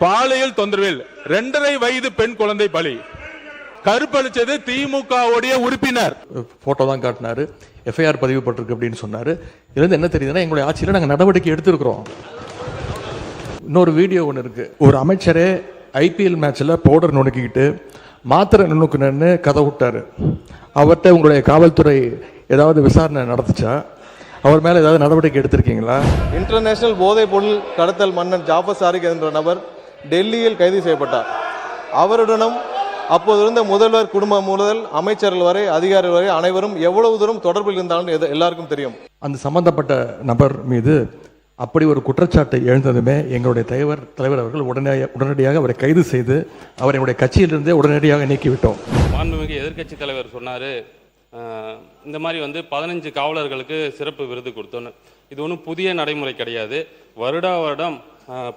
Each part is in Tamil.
பாலியல் தொந்தரவில் 2.5 வயது பெண் குழந்தை பலி. கருப்பளிச்சது திமுகவுடைய உறுப்பினர். போட்டோ தான் காட்டினாரு, எஃப்ஐஆர் பதிவு பட்டிருக்கு அப்படின்னு சொன்னாரு. இதுல இருந்து என்ன தெரியுதுன்னா, எங்களுடைய ஆட்சியில் நாங்கள் நடவடிக்கை எடுத்திருக்கிறோம். இன்னொரு வீடியோ ஒன்று இருக்கு. ஒரு அமைச்சரே ஐபிஎல் மேட்ச்ல பவுடர் நுணுக்கிக்கிட்டு மாத்திரை நுணுக்குன்னு கதை விட்டாரு. அவர்கிட்ட உங்களுடைய காவல்துறை ஏதாவது விசாரணை நடத்துச்சா? அவர் மேல ஏதாவது நடவடிக்கை எடுத்திருக்கீங்களா? இன்டர்நேஷனல் போதைப் பொருள் கடத்தல் மன்னன் ஜாஃபர் சாரிக் என்ற நபர் டெல்லியில் கைது செய்யப்பட்டார். அவருடனும் அப்போது இருந்த முதல்வர் குடும்பம் முதல் அமைச்சர்கள் வரை அதிகாரிகள் வரை அனைவரும் எவ்வளவு தூரம் தொடர்பில் இருந்தாலும் எல்லாருக்கும் தெரியும். அந்த சம்பந்தப்பட்ட நபர் மீது அப்படி ஒரு குற்றச்சாட்டை எழுந்ததுமே எங்களுடைய தலைவர் அவர்கள் உடனடியாக அவரை கைது செய்து அவரை என்னுடைய கட்சியிலிருந்தே உடனடியாக நீக்கிவிட்டோம். மாண்புமிகு எதிர்க்கட்சி தலைவர் சொன்னாரு, இந்த மாதிரி 15 காவலர்களுக்கு சிறப்பு விருது கொடுத்தோன்னு. இது ஒன்றும் புதிய நடைமுறை கிடையாது. வருடம்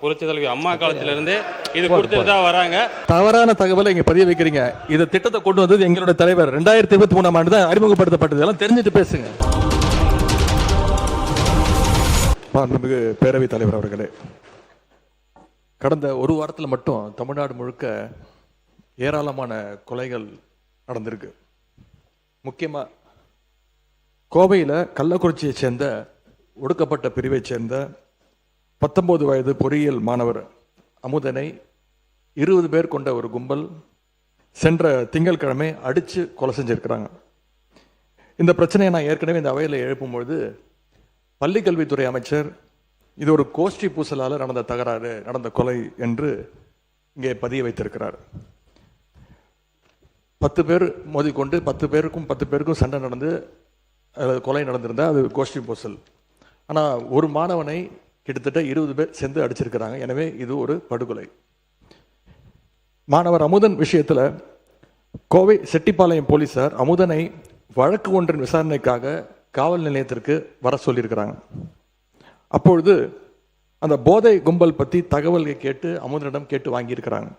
புரட்சி தலைவி அம்மா காலத்திலிருந்தே இது கொடுத்துட்டு தான் வராங்க. தவறான தகவலை இங்க பதிய வைக்கிறீங்க. இந்த திட்டத்தை கொண்டு வந்தது எங்களுடைய தலைவர் 2023ஆம் ஆண்டு தான் அறிமுகப்படுத்தப்பட்டது. எல்லாம் தெரிஞ்சுட்டு பேசுங்க. மாண்புமிகு பேரவைத் தலைவர் அவர்களே, கடந்த ஒரு வாரத்தில் மட்டும் தமிழ்நாடு முழுக்க ஏராளமான கொலைகள் நடந்திருக்கு. முக்கியமா கோவையில் கள்ளக்குறிச்சியை சேர்ந்த ஒடுக்கப்பட்ட பிரிவை சேர்ந்த 19 வயது பொறியியல் மாணவர் அமுதனை 20 பேர் கொண்ட ஒரு கும்பல் சென்ற திங்கட்கிழமை அடிச்சு கொலை செஞ்சிருக்கிறாங்க. இந்த பிரச்சனையை நான் ஏற்கனவே இந்த அவையில் எழுப்பும்பொழுது பள்ளிக்கல்வித்துறை அமைச்சர் இது ஒரு கோஷ்டி பூசலால் நடந்த தகராறு, நடந்த கொலை என்று இங்கே பதிய வைத்திருக்கிறார். 10 பேர் மோதிக்கொண்டு 10 பேருக்கும் சண்டை நடந்து கொலை நடந்திருந்தா அது கோஷ்டி பூசல். ஆனால் ஒரு மாணவனை கிட்டத்தட்ட 20 பேர் சேர்ந்து அடிச்சிருக்கிறாங்க. எனவே இது ஒரு படுகொலை. மாணவர் அமுதன் விஷயத்தில் கோவை செட்டிப்பாளையம் போலீசார் அமுதனை வழக்கு ஒன்றின் விசாரணைக்காக காவல் நிலையத்திற்கு வர சொல்லியிருக்கிறாங்க. அப்பொழுது அந்த போதை கும்பல் பற்றி தகவல்களை கேட்டு அமுதனிடம் கேட்டு வாங்கியிருக்கிறாங்க.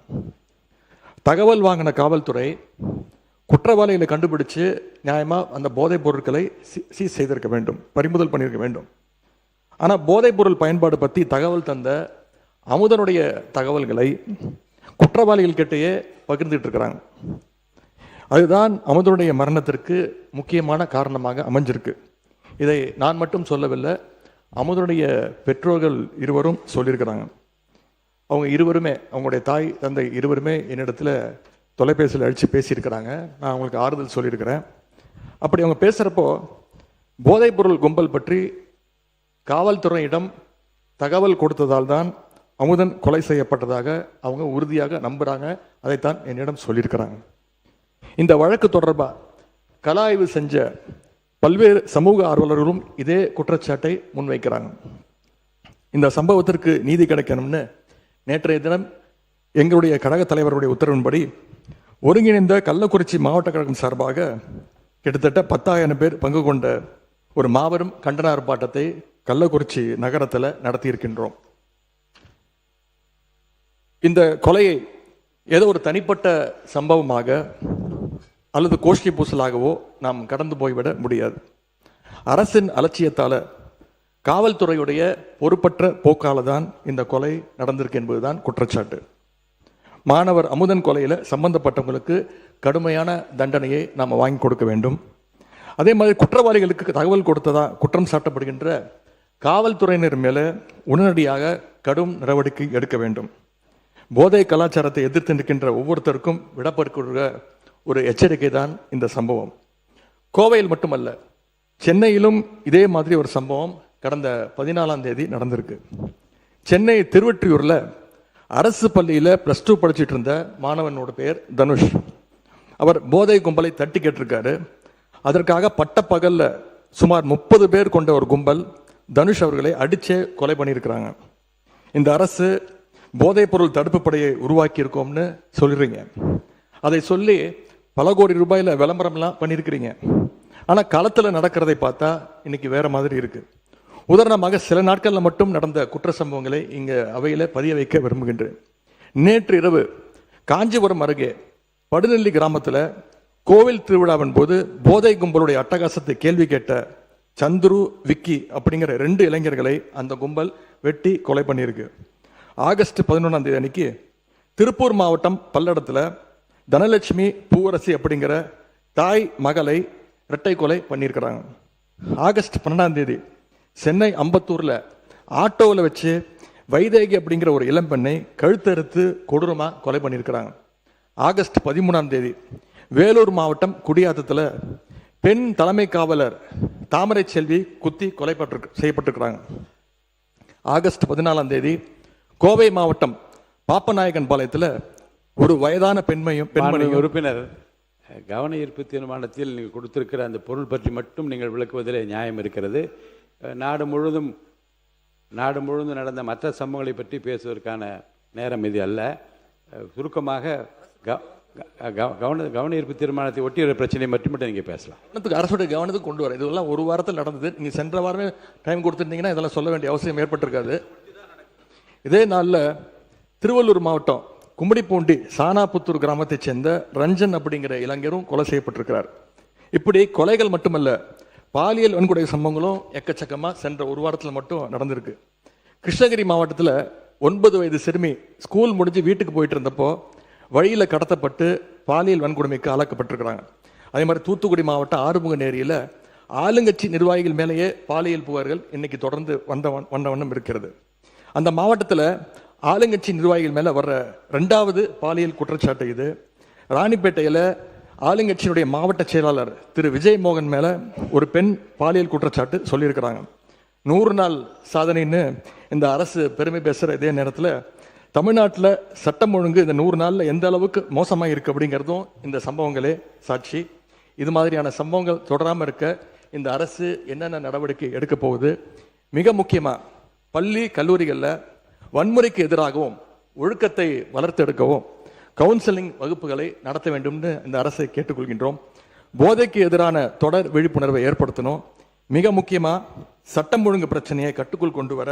தகவல் வாங்கின காவல்துறை குற்றவாளிகளை கண்டுபிடிச்சு நியாயமாக அந்த போதைப் பொருட்களை சீஸ் செய்திருக்க வேண்டும், பறிமுதல் பண்ணியிருக்க வேண்டும். ஆனால் போதைப் பொருள் பயன்பாடு பற்றி தகவல் தந்த அமுதனுடைய தகவல்களை குற்றவாளிகள் கிட்டேயே பகிர்ந்துட்டு இருக்கிறாங்க. அதுதான் அமுதனுடைய மரணத்திற்கு முக்கியமான காரணமாக அமைஞ்சிருக்கு. இதை நான் மட்டும் சொல்லவில்லை, அமுதனுடைய பெற்றோர்கள் இருவரும் சொல்லியிருக்கிறாங்க. அவங்க இருவருமே, அவங்களுடைய தாய் தந்தை இருவருமே என்னிடத்துல தொலைபேசியில் அடித்து பேசியிருக்கிறாங்க. நான் அவங்களுக்கு ஆறுதல் சொல்லியிருக்கிறேன். அப்படி அவங்க பேசுகிறப்போ போதைப் பொருள் கும்பல் பற்றி காவல்துறையிடம் தகவல் கொடுத்ததால் தான் அமுதன் கொலை செய்யப்பட்டதாக அவங்க உறுதியாக நம்புகிறாங்க. அதைத்தான் என்னிடம் சொல்லியிருக்கிறாங்க. இந்த வழக்கு தொடர்பாக கள ஆய்வு செஞ்ச பல்வேறு சமூக ஆர்வலர்களும் இதே குற்றச்சாட்டை முன்வைக்கிறாங்க. இந்த சம்பவத்திற்கு நீதி கிடைக்கணும்னு நேற்றைய தினம் எங்களுடைய கழக தலைவருடைய உத்தரவின்படி ஒருங்கிணைந்த கள்ளக்குறிச்சி மாவட்ட கழகம் சார்பாக கிட்டத்தட்ட 10,000 பேர் பங்கு கொண்ட ஒரு மாபெரும் கண்டன ஆர்ப்பாட்டத்தை கள்ளக்குறிச்சி நகரத்தில் நடத்தியிருக்கின்றோம். இந்த கொலையை ஏதோ ஒரு தனிப்பட்ட சம்பவமாக அல்லது கோஷ்டி பூசலாகவோ நாம் கடந்து போய்விட முடியாது. அரசின் அலட்சியத்தால், காவல்துறையுடைய பொறுப்பற்ற போக்கால தான் இந்த கொலை நடந்திருக்கு என்பதுதான் குற்றச்சாட்டு. மாணவர் அமுதன் கொலையில் சம்பந்தப்பட்டவங்களுக்கு கடுமையான தண்டனையை நாம் வாங்கி கொடுக்க வேண்டும். அதே மாதிரி குற்றவாளிகளுக்கு தகவல் கொடுத்ததா குற்றம் சாட்டப்படுகின்ற காவல்துறையினர் மேலே உடனடியாக கடும் நடவடிக்கை எடுக்க வேண்டும். போதை கலாச்சாரத்தை எதிர்த்து நிற்கின்ற ஒவ்வொருத்தருக்கும் விடப்படுகிற ஒரு எச்சரிக்கை தான் இந்த சம்பவம். கோவையில் மட்டுமல்ல, சென்னையிலும் இதே மாதிரி ஒரு சம்பவம் கடந்த 14ஆம் தேதி நடந்திருக்கு. சென்னை திருவொற்றியூரில் அரசு பள்ளியில் +2 படிச்சுட்டு இருந்த மாணவனோட பேர் தனுஷ். அவர் போதை கும்பலை தட்டி கேட்டிருக்காரு. அதற்காக பட்டப்பகலில் சுமார் 30 பேர் கொண்ட ஒரு கும்பல் தனுஷ் அவர்களை அடிச்சே கொலை பண்ணியிருக்கிறாங்க. இந்த அரசு போதைப் பொருள் தடுப்பு படையை உருவாக்கி இருக்கோம்னு சொல்லிடுறீங்க. அதை சொல்லி பல கோடி ரூபாயில் விளம்பரம்லாம் பண்ணியிருக்கிறீங்க. ஆனால் களத்தில் நடக்கிறதை பார்த்தா இன்னைக்கு வேற மாதிரி இருக்கு. உதாரணமாக சில நாட்களில் மட்டும் நடந்த குற்ற சம்பவங்களை இங்கே அவையில் பதிய வைக்க விரும்புகின்றேன். நேற்று இரவு காஞ்சிபுரம் அருகே படுநெல்லி கிராமத்தில் கோவில் திருவிழாவின் போது போதை கும்பலுடைய அட்டகாசத்தை கேள்வி கேட்ட சந்துரு, விக்கி அப்படிங்கிற 2 இளைஞர்களை அந்த கும்பல் வெட்டி கொலை பண்ணியிருக்கு. ஆகஸ்ட் 11ஆம் தேதி அன்னைக்கு திருப்பூர் மாவட்டம் பல்லடத்தில் தனலட்சுமி பூவரசி அப்படிங்கிற தாய் மகளை இரட்டை கொலை பண்ணியிருக்கிறாங்க. ஆகஸ்ட் 12ஆம் தேதி சென்னை அம்பத்தூரில் ஆட்டோவில் வச்சு வைதேகி அப்படிங்கிற ஒரு இளம்பெண்ணை கழுத்தறுத்து கொடூரமாக கொலை பண்ணியிருக்கிறாங்க. ஆகஸ்ட் 13ஆம் தேதி வேலூர் மாவட்டம் குடியாத்தத்தில் பெண் தலைமை காவலர் தாமரை செல்வி குத்தி செய்யப்பட்டிருக்கிறாங்க. ஆகஸ்ட் 14ஆம் தேதி கோவை மாவட்டம் பாப்பநாயகன் பாளையத்தில் ஒரு வயதான பெண்மையும் உறுப்பினர், கவன ஈர்ப்பு தீர்மானத்தில் நீங்கள் கொடுத்திருக்கிற அந்த பொருள் பற்றி மட்டும் நீங்கள் விளக்குவதில் நியாயம் இருக்கிறது. நாடு முழுவதும் நடந்த மற்ற சம்பவங்களை பற்றி பேசுவதற்கான நேரம் இது அல்ல. சுருக்கமாக கவன ஈர்ப்பு தீர்மானத்தை ஒட்டிய பிரச்சனை மட்டும் நீங்கள் பேசலாம். அரசுடைய கவனத்துக்கு கொண்டு வர இதெல்லாம் ஒரு வாரத்தில் நடந்தது. நீங்கள் சென்ற வாரமே டைம் கொடுத்துருந்தீங்கன்னா இதெல்லாம் சொல்ல வேண்டிய அவசியம் ஏற்பட்டிருக்காது. இதே நாளில் திருவள்ளூர் மாவட்டம் கும்மிடிப்பூண்டி சானாபுத்தூர் கிராமத்தைச் சேர்ந்த ரஞ்சன் அப்படிங்கிற இளைஞரும் கொலை செய்யப்பட்டிருக்கிறார். இப்படி கொலைகள் மட்டுமல்ல, பாலியல் வன்கொடை சம்பவங்களும் எக்கச்சக்கமாக சென்ற ஒரு வாரத்தில் மட்டும் நடந்திருக்கு. கிருஷ்ணகிரி மாவட்டத்தில் 9 வயது சிறுமி ஸ்கூல் முடிஞ்சு வீட்டுக்கு போயிட்டு இருந்தப்போ வழியில் கடத்தப்பட்டு பாலியல் வன்கொடுமைக்கு ஆளாக்கப்பட்டிருக்கிறாங்க. அதே மாதிரி தூத்துக்குடி மாவட்டம் ஆறுமுகநேரியில் ஆளுங்கட்சி நிர்வாகிகள் மேலேயே பாலியல் புகார்கள் இன்னைக்கு தொடர்ந்து வந்த வண்ணம் இருக்கிறது. அந்த மாவட்டத்தில் ஆளுங்கட்சி நிர்வாகிகள் மேலே வர்ற 2வது பாலியல் குற்றச்சாட்டு இது. ராணிப்பேட்டையில் ஆளுங்கட்சியினுடைய மாவட்ட செயலாளர் திரு விஜய் மோகன் மேலே ஒரு பெண் பாலியல் குற்றச்சாட்டு சொல்லியிருக்கிறாங்க. 100 நாள் சாதனைன்னு இந்த அரசு பெருமை பேசுகிற இதே நேரத்தில் தமிழ்நாட்டில் சட்டம் ஒழுங்கு இந்த 100 நாளில் எந்த அளவுக்கு மோசமாக இருக்குது அப்படிங்கிறதும் இந்த சம்பவங்களே சாட்சி. இது மாதிரியான சம்பவங்கள் தொடராமல் இருக்க இந்த அரசு என்னென்ன நடவடிக்கை எடுக்க போகுது? மிக முக்கியமாக பள்ளி கல்லூரிகளில் வன்முறைக்கு எதிராகவும் ஒழுக்கத்தை வளர்த்தெடுக்கவும் கவுன்சிலிங் வகுப்புகளை நடத்த வேண்டும்னு இந்த அரசை கேட்டுக்கொள்கின்றோம். போதைக்கு எதிரான தொடர் விழிப்புணர்வை ஏற்படுத்தணும். மிக முக்கியமாக சட்டம் ஒழுங்கு பிரச்சனையை கட்டுக்குள் கொண்டு வர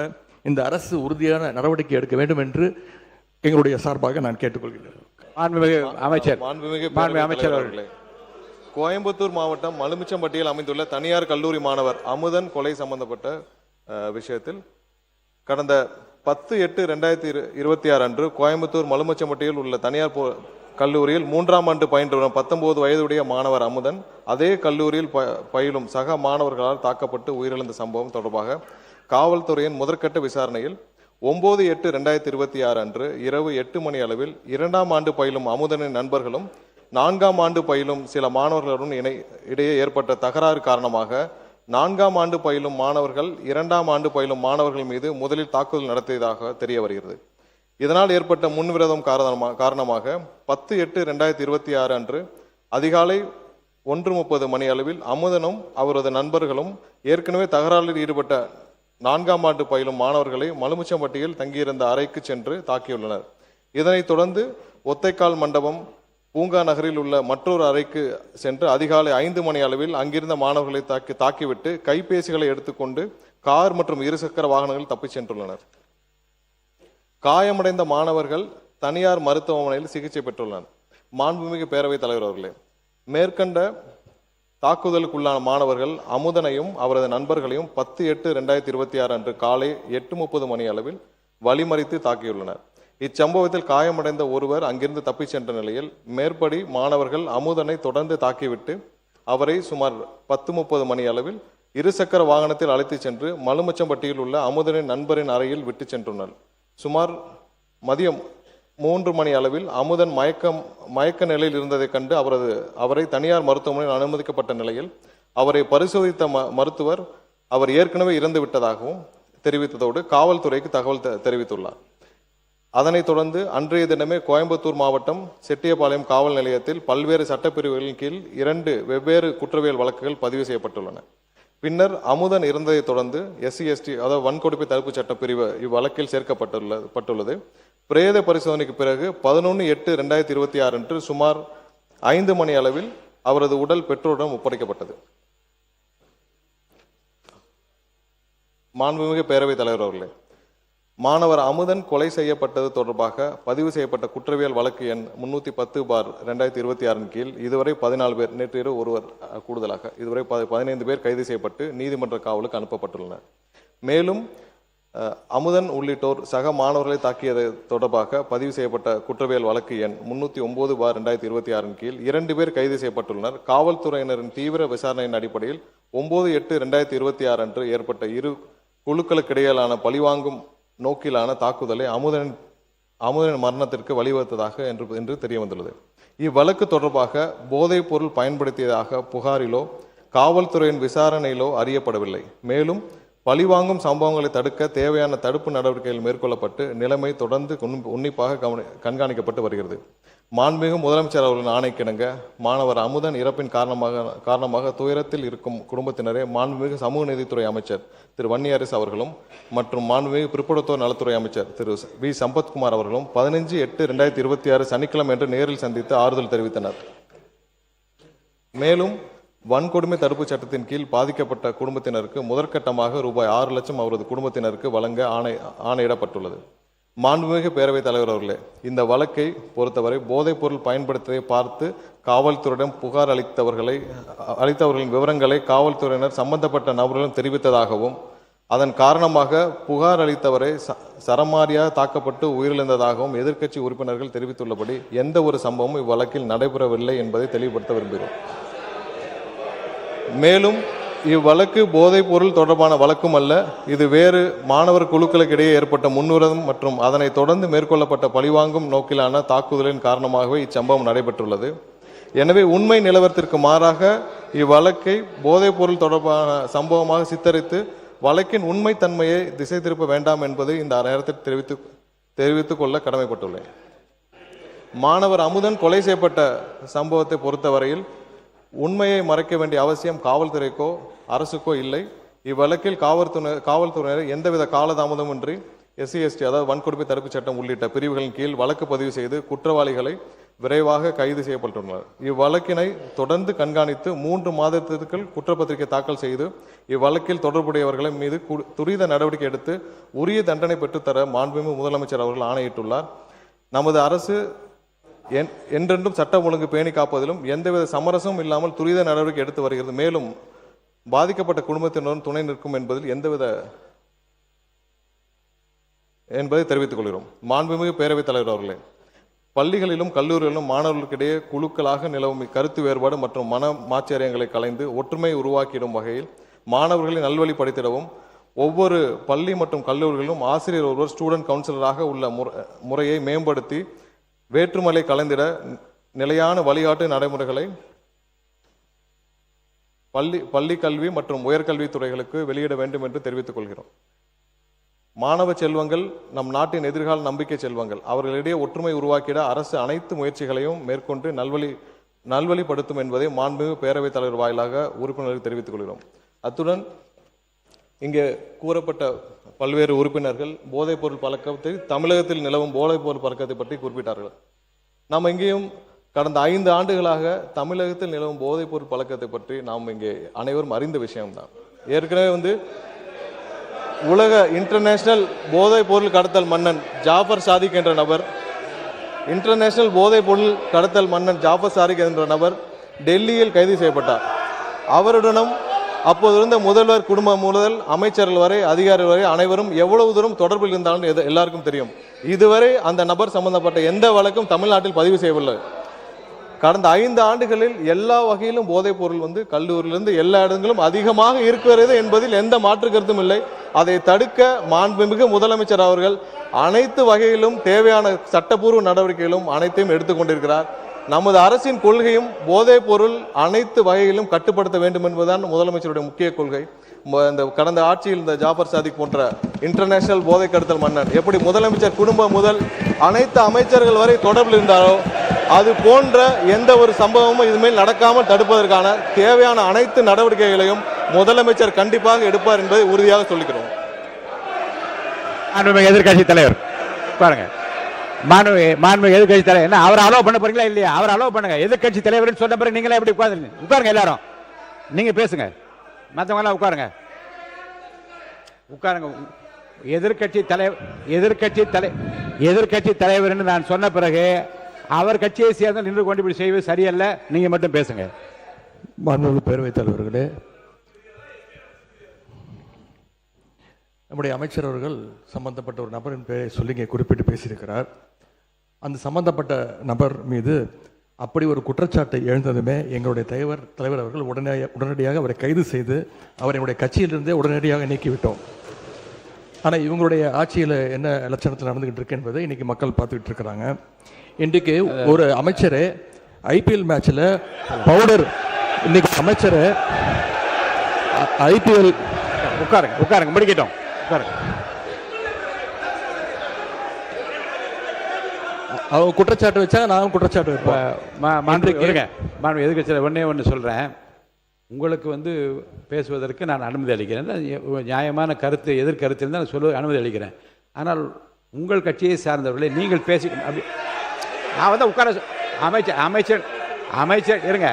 இந்த அரசு உறுதியான நடவடிக்கை எடுக்க வேண்டும் என்று எங்களுடைய சார்பாக நான் கேட்டுக்கொள்கிறேன். அமைச்சர் அவர்களே, கோயம்புத்தூர் மாவட்டம் மலுமிச்சம்பட்டியில் அமைந்துள்ள தனியார் கல்லூரி மாணவர் அமுதன் கொலை சம்பந்தப்பட்ட விஷயத்தில் கடந்த 10/8/2026 அன்று கோயம்புத்தூர் மலுமிச்சம்பட்டியில் உள்ள தனியார் கல்லூரியில் 3ஆம் ஆண்டு பயின்று வரும் 19 வயதுடைய மாணவர் அமுதன் அதே கல்லூரியில் பயிலும் சக மாணவர்களால் தாக்கப்பட்டு உயிரிழந்த சம்பவம் தொடர்பாக காவல்துறையின் முதற்கட்ட விசாரணையில் 9/8/2026 அன்று இரவு 8 மணி அளவில் 2ஆம் ஆண்டு பயிலும் அமுதனின் நண்பர்களும் 4ஆம் ஆண்டு பயிலும் சில மாணவர்களுடன் இடையே ஏற்பட்ட தகராறு காரணமாக 4ஆம் ஆண்டு பயிலும் மாணவர்கள் 2ஆம் ஆண்டு பயிலும் மாணவர்கள் மீது முதலில் தாக்குதல் நடத்தியதாக தெரிய வருகிறது. இதனால் ஏற்பட்ட முன்விரோதம் காரணமாக 10/8/2026 அன்று அதிகாலை 1:30 மணி அளவில் அமுதனும் அவரது நண்பர்களும் ஏற்கனவே தகராறில் ஈடுபட்ட 4ஆம் ஆண்டு பயிலும் மாணவர்களை மலுமிச்சம்பட்டியில் தங்கியிருந்த அறைக்கு சென்று தாக்கியுள்ளனர். இதனைத் தொடர்ந்து ஒத்தைக்கால் மண்டபம் பூங்கா நகரில் உள்ள மற்றொரு அறைக்கு சென்று அதிகாலை 5 மணி அளவில் அங்கிருந்த மாணவர்களை தாக்கிவிட்டு கைபேசிகளை எடுத்துக்கொண்டு கார் மற்றும் இருசக்கர வாகனங்கள் தப்பிச் சென்றுள்ளனர். காயமடைந்த மாணவர்கள் தனியார் மருத்துவமனையில் சிகிச்சை பெற்றுள்ளனர். மாண்புமிகு பேரவைத் தலைவர் அவர்களே, மேற்கண்ட தாக்குதலுக்குள்ளான மாணவர்கள் அமுதனையும் அவரது நண்பர்களையும் 10/8/2026 அன்று காலை 8:30 மணி அளவில் வழிமறித்து தாக்கியுள்ளனர். இச்சம்பவத்தில் காயமடைந்த ஒருவர் அங்கிருந்து தப்பிச் சென்ற நிலையில் மேற்படி மாணவர்கள் அமுதனை தொடர்ந்து தாக்கிவிட்டு அவரை சுமார் 10:30 மணி அளவில் இருசக்கர வாகனத்தில் அழைத்துச் சென்று மலுமிச்சம்பட்டியில் உள்ள அமுதனின் நண்பரின் அறையில் விட்டு சென்றுள்ளனர். சுமார் மதியம் 3 மணி அளவில் அமுதன் மயக்க நிலையில் இருந்ததை கண்டு அவரை தனியார் மருத்துவமனையில் அனுமதிக்கப்பட்ட நிலையில் அவரை பரிசோதித்த மருத்துவர் அவர் ஏற்கனவே இறந்து விட்டதாகவும் தெரிவித்ததோடு காவல்துறைக்கு தகவல் தெரிவித்துள்ளார். அதனைத் தொடர்ந்து அன்றைய தினமே கோயம்புத்தூர் மாவட்டம் செட்டியபாளையம் காவல் நிலையத்தில் பல்வேறு சட்டப்பிரிவுகளின் கீழ் 2 வெவ்வேறு குற்றவியல் வழக்குகள் பதிவு செய்யப்பட்டுள்ளன. பின்னர் அமுதன் இறந்ததை தொடர்ந்து SC/ST அதாவது வன்கொடுமை தடுப்பு சட்ட பிரிவு இவ்வழக்கில் சேர்க்கப்பட்டுள்ளது. பிரேத பரிசோதனைக்கு பிறகு 11/8/2026 அன்று சுமார் 5 மணி அளவில் அவரது உடல் பெற்றோரிடம் ஒப்படைக்கப்பட்டது. மாண்புமிகு பேரவைத் தலைவர் அவர்களே, மாணவர் அமுதன் கொலை செய்யப்பட்டது தொடர்பாக பதிவு செய்யப்பட்ட குற்றவியல் வழக்கு எண் 310/2026 கீழ் இதுவரை 14 பேர், நேற்று இரவு ஒருவர் கூடுதலாக இதுவரை 15 பேர் கைது செய்யப்பட்டு நீதிமன்ற காவலுக்கு அனுப்பப்பட்டுள்ளனர். மேலும் அமுதன் உள்ளிட்டோர் சக மாணவர்களை தாக்கியது தொடர்பாக பதிவு செய்யப்பட்ட குற்றவியல் வழக்கு எண் 309/2026 கீழ் 2 பேர் கைது செய்யப்பட்டுள்ளனர். காவல்துறையினரின் தீவிர விசாரணையின் அடிப்படையில் 9/8/2026 அன்று ஏற்பட்ட இரு குழுக்களுக்கிடையிலான பழிவாங்கும் நோக்கிலான தாக்குதலை அமுதனின் மரணத்திற்கு வழிவகுத்ததாக என்று தெரிய வந்துள்ளது. இவ்வழக்கு தொடர்பாக போதைப் பொருள் பயன்படுத்தியதாக புகாரிலோ காவல்துறையின் விசாரணையிலோ அறியப்படவில்லை. மேலும் பழிவாங்கும் சம்பவங்களை தடுக்க தேவையான தடுப்பு நடவடிக்கைகள் மேற்கொள்ளப்பட்டு நிலைமை தொடர்ந்து உன்னிப்பாக கண்காணிக்கப்பட்டு வருகிறது. மாண்புமிகு முதலமைச்சர் அவர்களின் ஆணைக்கிணங்க மாணவர் அமுதன் இறப்பின் காரணமாக துயரத்தில் இருக்கும் குடும்பத்தினரே மாண்புமிகு சமூக நீதித்துறை அமைச்சர் திரு வன்னியரசு அவர்களும் மற்றும் மாண்புமிகு பிற்படுத்தோர் நலத்துறை அமைச்சர் திரு வி சம்பத்குமார் அவர்களும் 15/8/2026 சனிக்கிழமை என்று நேரில் சந்தித்து ஆறுதல் தெரிவித்தனர். மேலும் வன்கொடுமை தடுப்பு சட்டத்தின் கீழ் பாதிக்கப்பட்ட குடும்பத்தினருக்கு முதற்கட்டமாக ரூபாய் 6 லட்சம் அவரது குடும்பத்தினருக்கு வழங்க ஆணையிடப்பட்டுள்ளது. மாண்புமிகு பேரவைத் தலைவர் அவர்களே, இந்த வழக்கை பொறுத்தவரை போதைப் பொருள் பயன்படுத்துவதை பார்த்து காவல்துறையிடம் புகார் அளித்தவர்களின் விவரங்களை காவல்துறையினர் சம்பந்தப்பட்ட நபர்களும் தெரிவித்ததாகவும் அதன் காரணமாக புகார் அளித்தவரை சரமாரியாக தாக்கப்பட்டு உயிரிழந்ததாகவும் எதிர்க்கட்சி உறுப்பினர்கள் தெரிவித்துள்ளபடி எந்த ஒரு சம்பவமும் இவ்வழக்கில் நடைபெறவில்லை என்பதை தெளிவுபடுத்த விரும்புகிறோம். மேலும் இவ்வழக்கு போதைப் பொருள் தொடர்பான வழக்கும் அல்ல, இது வேறு மாணவர் குழுக்களுக்கு இடையே ஏற்பட்ட முன்னுரிதம் மற்றும் அதனை தொடர்ந்து மேற்கொள்ளப்பட்ட பழிவாங்கும் நோக்கிலான தாக்குதலின் காரணமாகவே இச்சம்பவம் நடைபெற்றுள்ளது. எனவே உண்மை நிலவரத்திற்கு மாறாக இவ்வழக்கை போதைப் பொருள் தொடர்பான சம்பவமாக சித்தரித்து வழக்கின் உண்மைத்தன்மையை திசை திருப்ப வேண்டாம் என்பதை இந்த நேரத்தில் தெரிவித்துக் கொள்ள கடமைப்பட்டுள்ளேன். மாணவர் அமுதன் கொலை செய்யப்பட்ட சம்பவத்தை பொறுத்தவரையில் உண்மையை மறைக்க வேண்டிய அவசியம் காவல்துறைக்கோ அரசுக்கோ இல்லை. இவ்வழக்கில் காவல்துறையினர் எந்தவித காலதாமதமின்றி SC/ST அதாவது வன்கொடுமை தடுப்பு சட்டம் உள்ளிட்ட பிரிவுகளின் கீழ் வழக்கு பதிவு செய்து குற்றவாளிகளை விரைவாக கைது செய்யப்பட்டுள்ளனர். இவ்வழக்கினை தொடர்ந்து கண்காணித்து 3 மாதத்திற்குள் குற்றப்பத்திரிகை தாக்கல் செய்து இவ்வழக்கில் தொடர்புடையவர்களை மீது துரித நடவடிக்கை எடுத்து உரிய தண்டனை பெற்றுத்தர மாண்புமிகு முதலமைச்சர் அவர்கள் ஆணையிட்டுள்ளார். நமது அரசு என்றென்றும் சட்டம் ஒழுங்கு பேணி காப்பதிலும் எந்தவித சமரசமும் இல்லாமல் துரித நடவடிக்கை எடுத்து வருகிறது. மேலும் பாதிக்கப்பட்ட குடும்பத்தினரும் துணை நிற்கும் என்பதை தெரிவித்துக் கொள்கிறோம். மாண்புமிகு பேரவைத் தலைவர் அவர்களே, பள்ளிகளிலும் கல்லூரிகளிலும் மாணவர்களுக்கிடையே குழுக்களாக நிலவும் கருத்து வேறுபாடு மற்றும் மன மாச்சரியங்களை கலைந்து ஒற்றுமை உருவாக்கிடும் வகையில் மாணவர்களை நல்வழிப்படுத்திடவும் ஒவ்வொரு பள்ளி மற்றும் கல்லூரிகளிலும் ஆசிரியர் ஒருவர் ஸ்டூடெண்ட் கவுன்சிலராக உள்ள முறையை மேம்படுத்தி வேற்றுமலை கலந்திட நிலையான வழிகாட்டு நடைமுறைகளை பள்ளி கல்வி மற்றும் உயர்கல்வித்துறைகளுக்கு வெளியிட வேண்டும் என்று தெரிவித்துக் கொள்கிறோம். மாணவ செல்வங்கள் நம் நாட்டின் எதிர்கால நம்பிக்கை செல்வங்கள். அவர்களிடையே ஒற்றுமை உருவாக்கிட அரசு அனைத்து முயற்சிகளையும் மேற்கொண்டு நல்வழிப்படுத்தும் என்பதை மாண்புமிகு பேரவைத் தலைவர் வாயிலாக உறுப்பினர்களுக்கு தெரிவித்துக் கொள்கிறோம். அத்துடன் இங்கே கூறப்பட்ட பல்வேறு உறுப்பினர்கள் போதைப் பொருள் பழக்கத்தை தமிழகத்தில் நிலவும் போதைப் பொருள் பழக்கத்தை பற்றி குறிப்பிட்டார்கள். நாம் இங்கேயும் கடந்த 5 ஆண்டுகளாக தமிழகத்தில் நிலவும் போதைப் பொருள் பழக்கத்தை பற்றி நாம் இங்கே அனைவரும் அறிந்த விஷயம்தான். ஏற்கனவே உலக இன்டர்நேஷனல் போதைப் பொருள் கடத்தல் மன்னன் ஜாஃபர் சாதிக் என்ற நபர் டெல்லியில் கைது செய்யப்பட்டார். அவருடனும் அப்போது இருந்த முதல்வர் குடும்பம் முதல் அமைச்சர்கள் வரை அதிகாரிகள் வரை அனைவரும் எவ்வளவு தூரம் தொடர்பில் இருந்தாலும் எல்லாருக்கும் தெரியும். இதுவரை அந்த நபர் சம்பந்தப்பட்ட எந்த வழக்கும் தமிழ்நாட்டில் பதிவு செய்யவில்லை. கடந்த 5 ஆண்டுகளில் எல்லா வகையிலும் போதைப் பொருள் கல்லூரியிலிருந்து எல்லா இடங்களும் அதிகமாக இருக்கிறது என்பதில் எந்த மாற்று கருத்தும் இல்லை. அதை தடுக்க மாண்புமிகு முதலமைச்சர் அவர்கள் அனைத்து வகையிலும் தேவையான சட்டப்பூர்வ நடவடிக்கைகளும் அனைத்தையும் எடுத்துக்கொண்டிருக்கிறார். நமது அரசின் கொள்கையும் போதைப் பொருள் அனைத்து வகையிலும் கட்டுப்படுத்த வேண்டும் என்பதுதான் முதலமைச்சருடைய முக்கிய கொள்கை. இந்த கடந்த ஆட்சியில் இந்த ஜாஃபர் சாதிக் போன்ற இன்டர்நேஷனல் போதை கடத்தல் மன்னன் எப்படி முதலமைச்சர் குடும்பம் முதல் அனைத்து அமைச்சர்கள் வரை தொடர்பில் இருந்தாரோ அது போன்ற எந்த ஒரு சம்பவமும் இதுமேல் நடக்காமல் தடுப்பதற்கான தேவையான அனைத்து நடவடிக்கைகளையும் முதலமைச்சர் கண்டிப்பாக எடுப்பார் என்பதை உறுதியாக சொல்லிக்கிறோம். எதிர்கட்சி தலைவர் பாருங்க, மாண்புமிகு எதிர்கட்சி தலைவர் என்ன அவர் அலோவ் பண்ண போறீங்களா இல்லையா? அவர் அலோவ் பண்ணுங்க. எதிர்கட்சி தலைவர் சொன்ன பிறகு நீங்களே எப்படி உட்காருங்க, எல்லாரும் நீங்க பேசுங்க, மற்றவங்க எல்லாம் உட்காருங்க. எதிர்கட்சி தலைவர் நான் சொன்ன பிறகு அவர் கட்சியை சேர்ந்து நின்று கொண்டு இப்படி செய்வது சரியல்ல. நீங்க மட்டும் பேசுங்க. மாண்புமிகு பேரவைத் தலைவர்களே, நம்முடைய அமைச்சர் அவர்கள் சம்பந்தப்பட்ட ஒரு நபரின் பெயரை சொல்லி இங்கே குறிப்பிட்டு பேசியிருக்கிறார். அந்த சம்பந்தப்பட்ட நபர் மீது அப்படி ஒரு குற்றச்சாட்டை எழுந்ததுமே எங்களுடைய தலைவர் அவர்கள் உடனடியாக அவரை கைது செய்து அவரை என்னுடைய கட்சியிலிருந்தே உடனடியாக நீக்கிவிட்டோம். ஆனால் இவங்களுடைய ஆட்சியில் என்ன லட்சணத்தில் நடந்துகிட்டு இருக்கு என்பதை இன்னைக்கு மக்கள் பார்த்துக்கிட்டு இருக்கிறாங்க. இன்றைக்கு ஒரு அமைச்சரே ஐபிஎல் மேட்ச்சில் பவுடர், இன்னைக்கு அமைச்சரை ஐபிஎல் உட்காருங்க முடிக்கட்டும். அவங்க குற்றச்சாட்டு வச்சா நான் குற்றச்சாட்டு வைப்பேன். எதிர்கட்சியில் ஒன்று சொல்கிறேன். உங்களுக்கு பேசுவதற்கு நான் அனுமதி அளிக்கிறேன். நியாயமான கருத்து எதிர்கருத்து இருந்தால் நான் சொல்ல அனுமதி அளிக்கிறேன். ஆனால் உங்கள் கட்சியை சார்ந்தவர்களே நீங்கள் பேசி அப்படி நான் உட்கார அமைச்சர் இருங்க,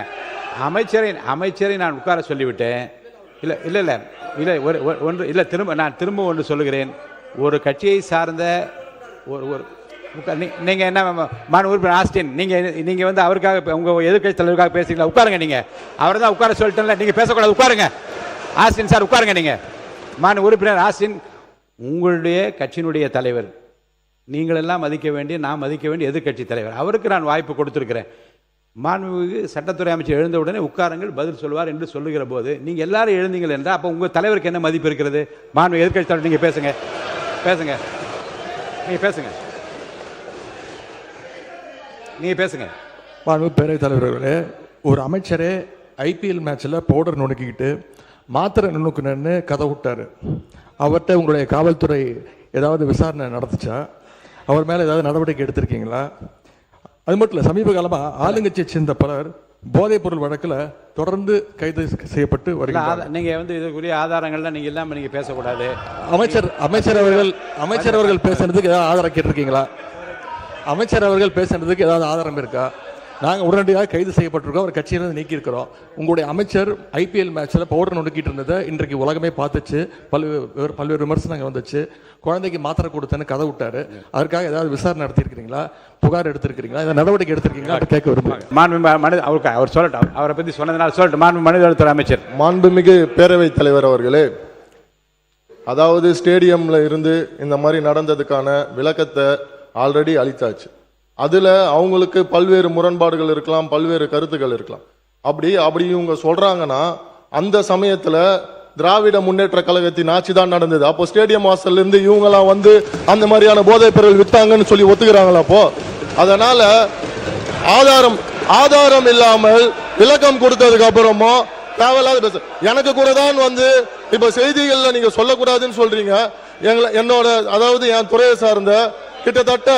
அமைச்சரை நான் உட்கார சொல்லிவிட்டேன். இல்லை நான் திரும்ப ஒன்று சொல்லுகிறேன். ஒரு கட்சியை சார்ந்த ஒரு நீங்கள் என்ன மாநில உறுப்பினர் ஆஸ்டின், நீங்கள் அவருக்காக உங்கள் எதிர்கட்சி தலைவருக்காக பேசுறீங்களா? உட்காருங்க. நீங்கள் அவரை தான் உட்கார சொல்லிட்டேன்ல, நீங்கள் பேசக்கூடாது. உட்காருங்க ஆஸ்டின் சார், உட்காருங்க. நீங்கள் மாநில உறுப்பினர் ஆஸ்டின், உங்களுடைய கட்சியினுடைய தலைவர், நீங்களெல்லாம் மதிக்க வேண்டிய, நான் மதிக்க வேண்டிய எதிர்கட்சி தலைவர், அவருக்கு நான் வாய்ப்பு கொடுத்துருக்கிறேன். மாண்புமிகு சட்டத்துறை அமைச்சர் எழுந்த உடனே உட்காருங்கள், பதில் சொல்வார் என்று சொல்லுகிற போது நீங்கள் எல்லாரும் எழுந்தீங்கள் என்றால் அப்போ உங்கள் தலைவருக்கு என்ன மதிப்பு இருக்கிறது? மாண்புமிகு எதிர்கட்சி தலைவர், நீங்கள் பேசுங்க. மாண்புமிகு பேரவைத் தலைவர்களே, ஒரு அமைச்சரே ஐபிஎல் மேட்ச்சில் பவுடர் நுணுக்கிக்கிட்டு மாத்திரை நுணுக்குனு கதை விட்டார். அவர்கிட்ட உங்களுடைய காவல்துறை ஏதாவது விசாரணை நடந்துச்சா? அவர் மேலே ஏதாவது நடவடிக்கை எடுத்திருக்கீங்களா? அது மட்டும் இல்லை, சமீப காலமாக ஆளுங்கட்சியை சேர்ந்த பலர் போதைப் பொருள் வழக்கில் தொடர்ந்து கைது செய்யப்பட்டு வருகிறார். நீங்கள் இதுக்குரிய ஆதாரங்கள்லாம் நீங்கள் இல்லாமல் நீங்கள் பேசக்கூடாது. அமைச்சர் அவர்கள் பேசுனதுக்கு ஏதாவது ஆதாரம் கேட்டிருக்கீங்களா? அமைச்சர் அவர்கள் பேசுனதுக்கு ஏதாவது ஆதாரம் இருக்கா? நாங்கள் உடனடியாக கைது செய்யப்பட்டிருக்கோம், அவர் கட்சியிலிருந்து நீக்கியிருக்கிறோம். உங்களுடைய அமைச்சர் ஐபிஎல் மேட்ச்சில் பவுடர் நுணுக்கிட்டு இருந்ததை இன்றைக்கு உலகமே பார்த்துச்சு. பல்வேறு விமர்சனங்கள் வந்துச்சு. குழந்தைக்கு மாத்திரை கொடுத்தேன்னு கதை விட்டாரு. அதற்காக ஏதாவது விசாரணை நடத்தியிருக்கிறீங்களா? புகார் எடுத்திருக்கிறீங்களா? ஏதாவது நடவடிக்கை எடுத்திருக்கீங்களா? கேட்க விரும்புகிறேன். அவர் சொல்லட்டும், அவரை பற்றி சொன்னதுனால சொல்லட்டும். மாண்புமிகு மனிதவளத்துறை அமைச்சர். மாண்புமிகு பேரவைத் தலைவர் அவர்களே, அதாவது ஸ்டேடியம்ல இருந்து இந்த மாதிரி நடந்ததுக்கான விளக்கத்தை ஆல்ரெடி அளித்தாச்சு. அதுல அவங்களுக்கு பல்வேறு முரண்பாடுகள் இருக்கலாம், பல்வேறு கருத்துக்கள் இருக்கலாம். அப்படி இவங்க சொல்றாங்கன்னா அந்த சமயத்துல திராவிட முன்னேற்ற கழகத்தின் ஆட்சி தான் நடந்தது. அப்போ ஸ்டேடியம் வாசல்ல இருந்து இவங்கெல்லாம் அந்த மாதிரியான போதைப் பொருள் வித்தாங்கன்னு சொல்லி ஒத்துக்கிறாங்களா? அப்போ அதனால ஆதாரம் இல்லாமல் விளக்கம் கொடுத்ததுக்கு அப்புறமா தேவையில்லாத பேச எனக்கு கூட தான் இப்ப செய்திகள்ல நீங்க சொல்லக்கூடாதுன்னு சொல்றீங்க. என்னோட அதாவது என் துறையை சார்ந்த கிட்டத்தட்ட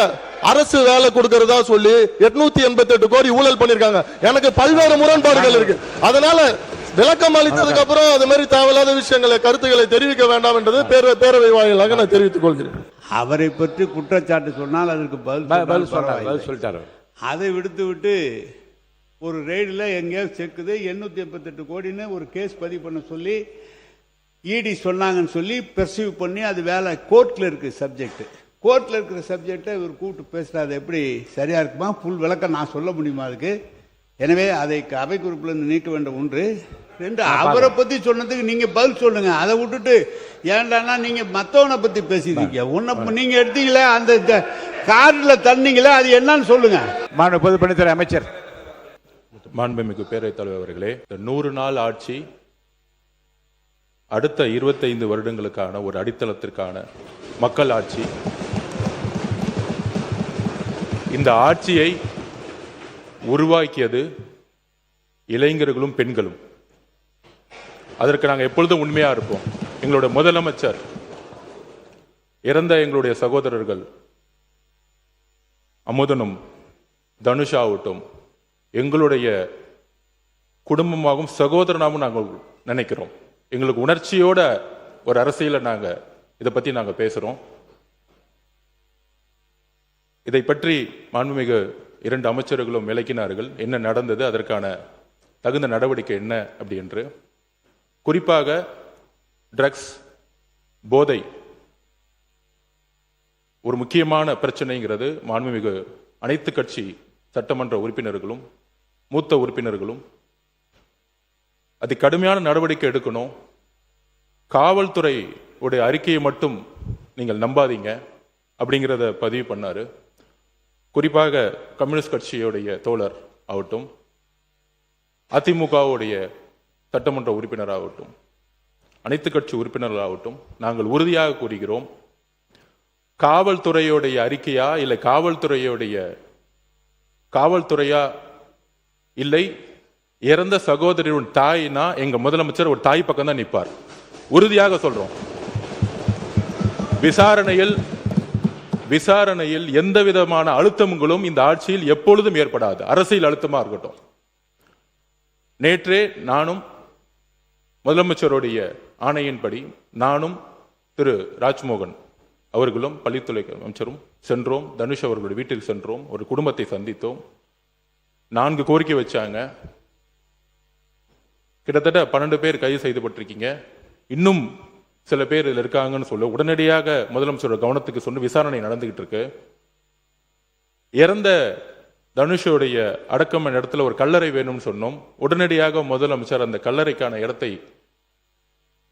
அரசு வேலை கொடுக்கறதா சொல்லி 888 கோடி ஊழல் பண்ணிருக்காங்க. எனக்கு பல்வேறு முரண்பாடுகள் இருக்கு. அதனால விளக்கம் அளித்ததுக்கு அப்புறம் அது மாதிரி தேவையில்லாத விஷயங்களை, கருத்துக்களை தெரிவிக்க வேண்டாம் என்றது பேரவை வாயிலாக நான் தெரிவித்துக் கொள்கிறேன். அவரை பற்றி குற்றச்சாட்டு சொன்னால் அதற்கு பதில் சொல்லிட்டாரு. அதை விடுத்து ஒரு ரெய்டில் எங்கேயாவது செக்குது 888 கோடின்னு ஒரு கேஸ் பதிவு பண்ண சொல்லி இடி சொன்னாங்கன்னு சொல்லி பெர்சீவ் பண்ணி அது வேலை கோர்ட்டில் இருக்குது. கோர்ட்டில் இருக்கிற சப்ஜெக்டை இவர் கூப்பிட்டு பேசுகிறாரு. எப்படி சரியாக இருக்குமா? ஃபுல் விளக்கம் நான் சொல்ல முடியுமா அதுக்கு? எனவே அதை அவை குறிப்பிலிருந்து நீக்க வேண்டும். 1. 2, அவரை பற்றி சொன்னதுக்கு நீங்கள் பதில் சொல்லுங்க. அதை விட்டுட்டு ஏன்டானா நீங்கள் மற்றவனை பற்றி பேசியிருக்கீங்க. நீங்கள் எடுத்தீங்களே அந்த கார்டில் தண்ணீங்களே, அது என்னன்னு சொல்லுங்க. மாண்பு பொதுப்பணித்துறை அமைச்சர். மாண்புமிகு பேரவைத் தலைவர் அவர்களே, 100 நாள் ஆட்சி அடுத்த 25 வருடங்களுக்கான ஒரு அடித்தளத்திற்கான மக்கள் ஆட்சி. இந்த ஆட்சியை உருவாக்கியது இளைஞர்களும் பெண்களும். அதற்கு நாங்கள் எப்பொழுதும் உண்மையா இருப்போம். எங்களுடைய முதலமைச்சர், இறந்த எங்களுடைய சகோதரர்கள் அமுதனும் தனுஷாவட்டும் எங்களுடைய குடும்பமாகவும் சகோதரனாகவும் நாங்கள் நினைக்கிறோம். எங்களுக்கு உணர்ச்சியோட ஒரு அரசியலை நாங்கள் இதை பற்றி நாங்கள் பேசுகிறோம். இதை பற்றி மாண்புமிகு 2 அமைச்சர்களும் விளக்கினார்கள். என்ன நடந்தது, அதற்கான தகுந்த நடவடிக்கை என்ன அப்படி என்று. குறிப்பாக ட்ரக்ஸ், போதை ஒரு முக்கியமான பிரச்சனைங்கிறது மாண்புமிகு அனைத்து கட்சி சட்டமன்ற உறுப்பினர்களும் மூத்த உறுப்பினர்களும் அது கடுமையான நடவடிக்கை எடுக்கணும். காவல்துறை உடைய அறிக்கையை மட்டும் நீங்கள் நம்பாதீங்க அப்படிங்கிறத பதிவு பண்ணாரு. குறிப்பாக கம்யூனிஸ்ட் கட்சியுடைய தோழர் ஆகட்டும், அதிமுகவுடைய சட்டமன்ற உறுப்பினராகட்டும், அனைத்து கட்சி உறுப்பினர்களாகட்டும், நாங்கள் உறுதியாக கூறுகிறோம், காவல்துறையுடைய அறிக்கையா இல்லை காவல்துறையா இல்லை இறந்த சகோதரியின் தாய்னா எங்க முதலமைச்சர் ஒரு தாய் பக்கம் தான் நிற்பார். உறுதியாக சொல்றோம். விசாரணையில் எந்த விதமான அழுத்தங்களும் இந்த ஆட்சியில் எப்பொழுதும் ஏற்படாது. அரசியல் அழுத்தமா இருக்கட்டும். நேற்றே நானும் முதலமைச்சருடைய ஆணையின்படி நானும் திரு ராஜ்மோகன் அவர்களும் பள்ளித்துறை அமைச்சரும் சென்றோம். தனுஷ் அவர்களுடைய வீட்டில் சென்றோம். ஒரு குடும்பத்தை சந்தித்தோம். 4 கோரிக்கை வச்சாங்க. கிட்டத்தட்ட 12 பேர் கைது செய்யப்பட்டிருக்கீங்க. இன்னும் சில பேர் இதில் இருக்காங்கன்னு சொல்ல உடனடியாக முதலமைச்சரோட கவனத்துக்கு சொன்ன விசாரணை நடந்துகிட்டு இருக்கு. இறந்த தனுஷோடைய அடக்கம் இடத்துல ஒரு கல்லறை வேணும்னு சொன்னோம். உடனடியாக முதலமைச்சர் அந்த கல்லறைக்கான இடத்தை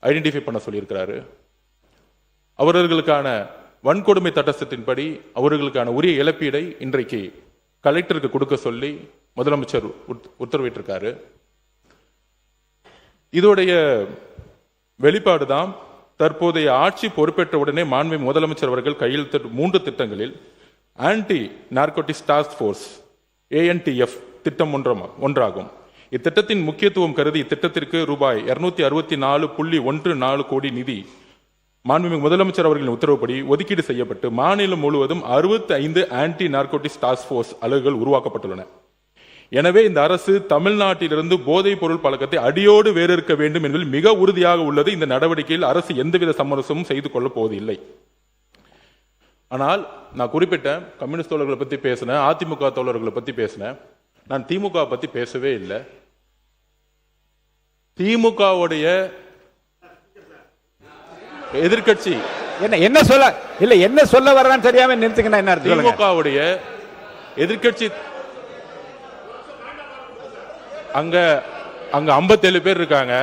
ஐடென்டிஃபை பண்ண சொல்லியிருக்கிறாரு. அவர்களுக்கான வன்கொடுமை சட்டத்தின்படி அவர்களுக்கான உரிய இழப்பீடை இன்றைக்கு கலெக்டருக்கு கொடுக்க சொல்லி முதலமைச்சர் உத்தரவிட்டிருக்காரு. இதோடைய வெளிப்பாடுதான் தற்போதைய ஆட்சி பொறுப்பேற்ற உடனே மாண்புமிகு முதலமைச்சர் அவர்கள் கையெழுத்து 3 திட்டங்களில் anti narcotics task force ANTF திட்டம் ஒன்றாகும். இத்திட்டத்தின் முக்கியத்துவம் கருதி இத்திட்டத்திற்கு ரூபாய் 264.14 கோடி நிதி மாண்புமிகு முதலமைச்சர் அவர்களின் உத்தரவுப்படி ஒதுக்கீடு செய்யப்பட்டு மாநிலம் முழுவதும் 65 ஆன்டி நார்கோட்டிக்ஸ் டாஸ்க் போர்ஸ் அலகுகள் உருவாக்கப்பட்டுள்ளன. எனவே இந்த அரசு தமிழ்நாட்டிலிருந்து போதைப் பொருள் பழக்கத்தை அடியோடு வேறறுக்க வேண்டும் என்பதில் மிக உறுதியாக உள்ளது. இந்த நடவடிக்கையில் அரசு எந்தவித சமரசமும் செய்து கொள்ளப் போவதில்லை. ஆனால் நான் குறிப்பிட்ட கம்யூனிஸ்ட் தோழர்களை பத்தி பேசினேன், அதிமுக தோழர்களை பத்தி பேசினேன். நான் திமுக பத்தி பேசவே இல்லை. திமுகவுடைய எதிர்கட்சி என்ன சொல்ல வர்றான்னு தெரியாம நிறுத்துக்கணும். என்ன திமுகவுடைய எதிர்கட்சி அங்க 57 பேர் இருக்காங்க.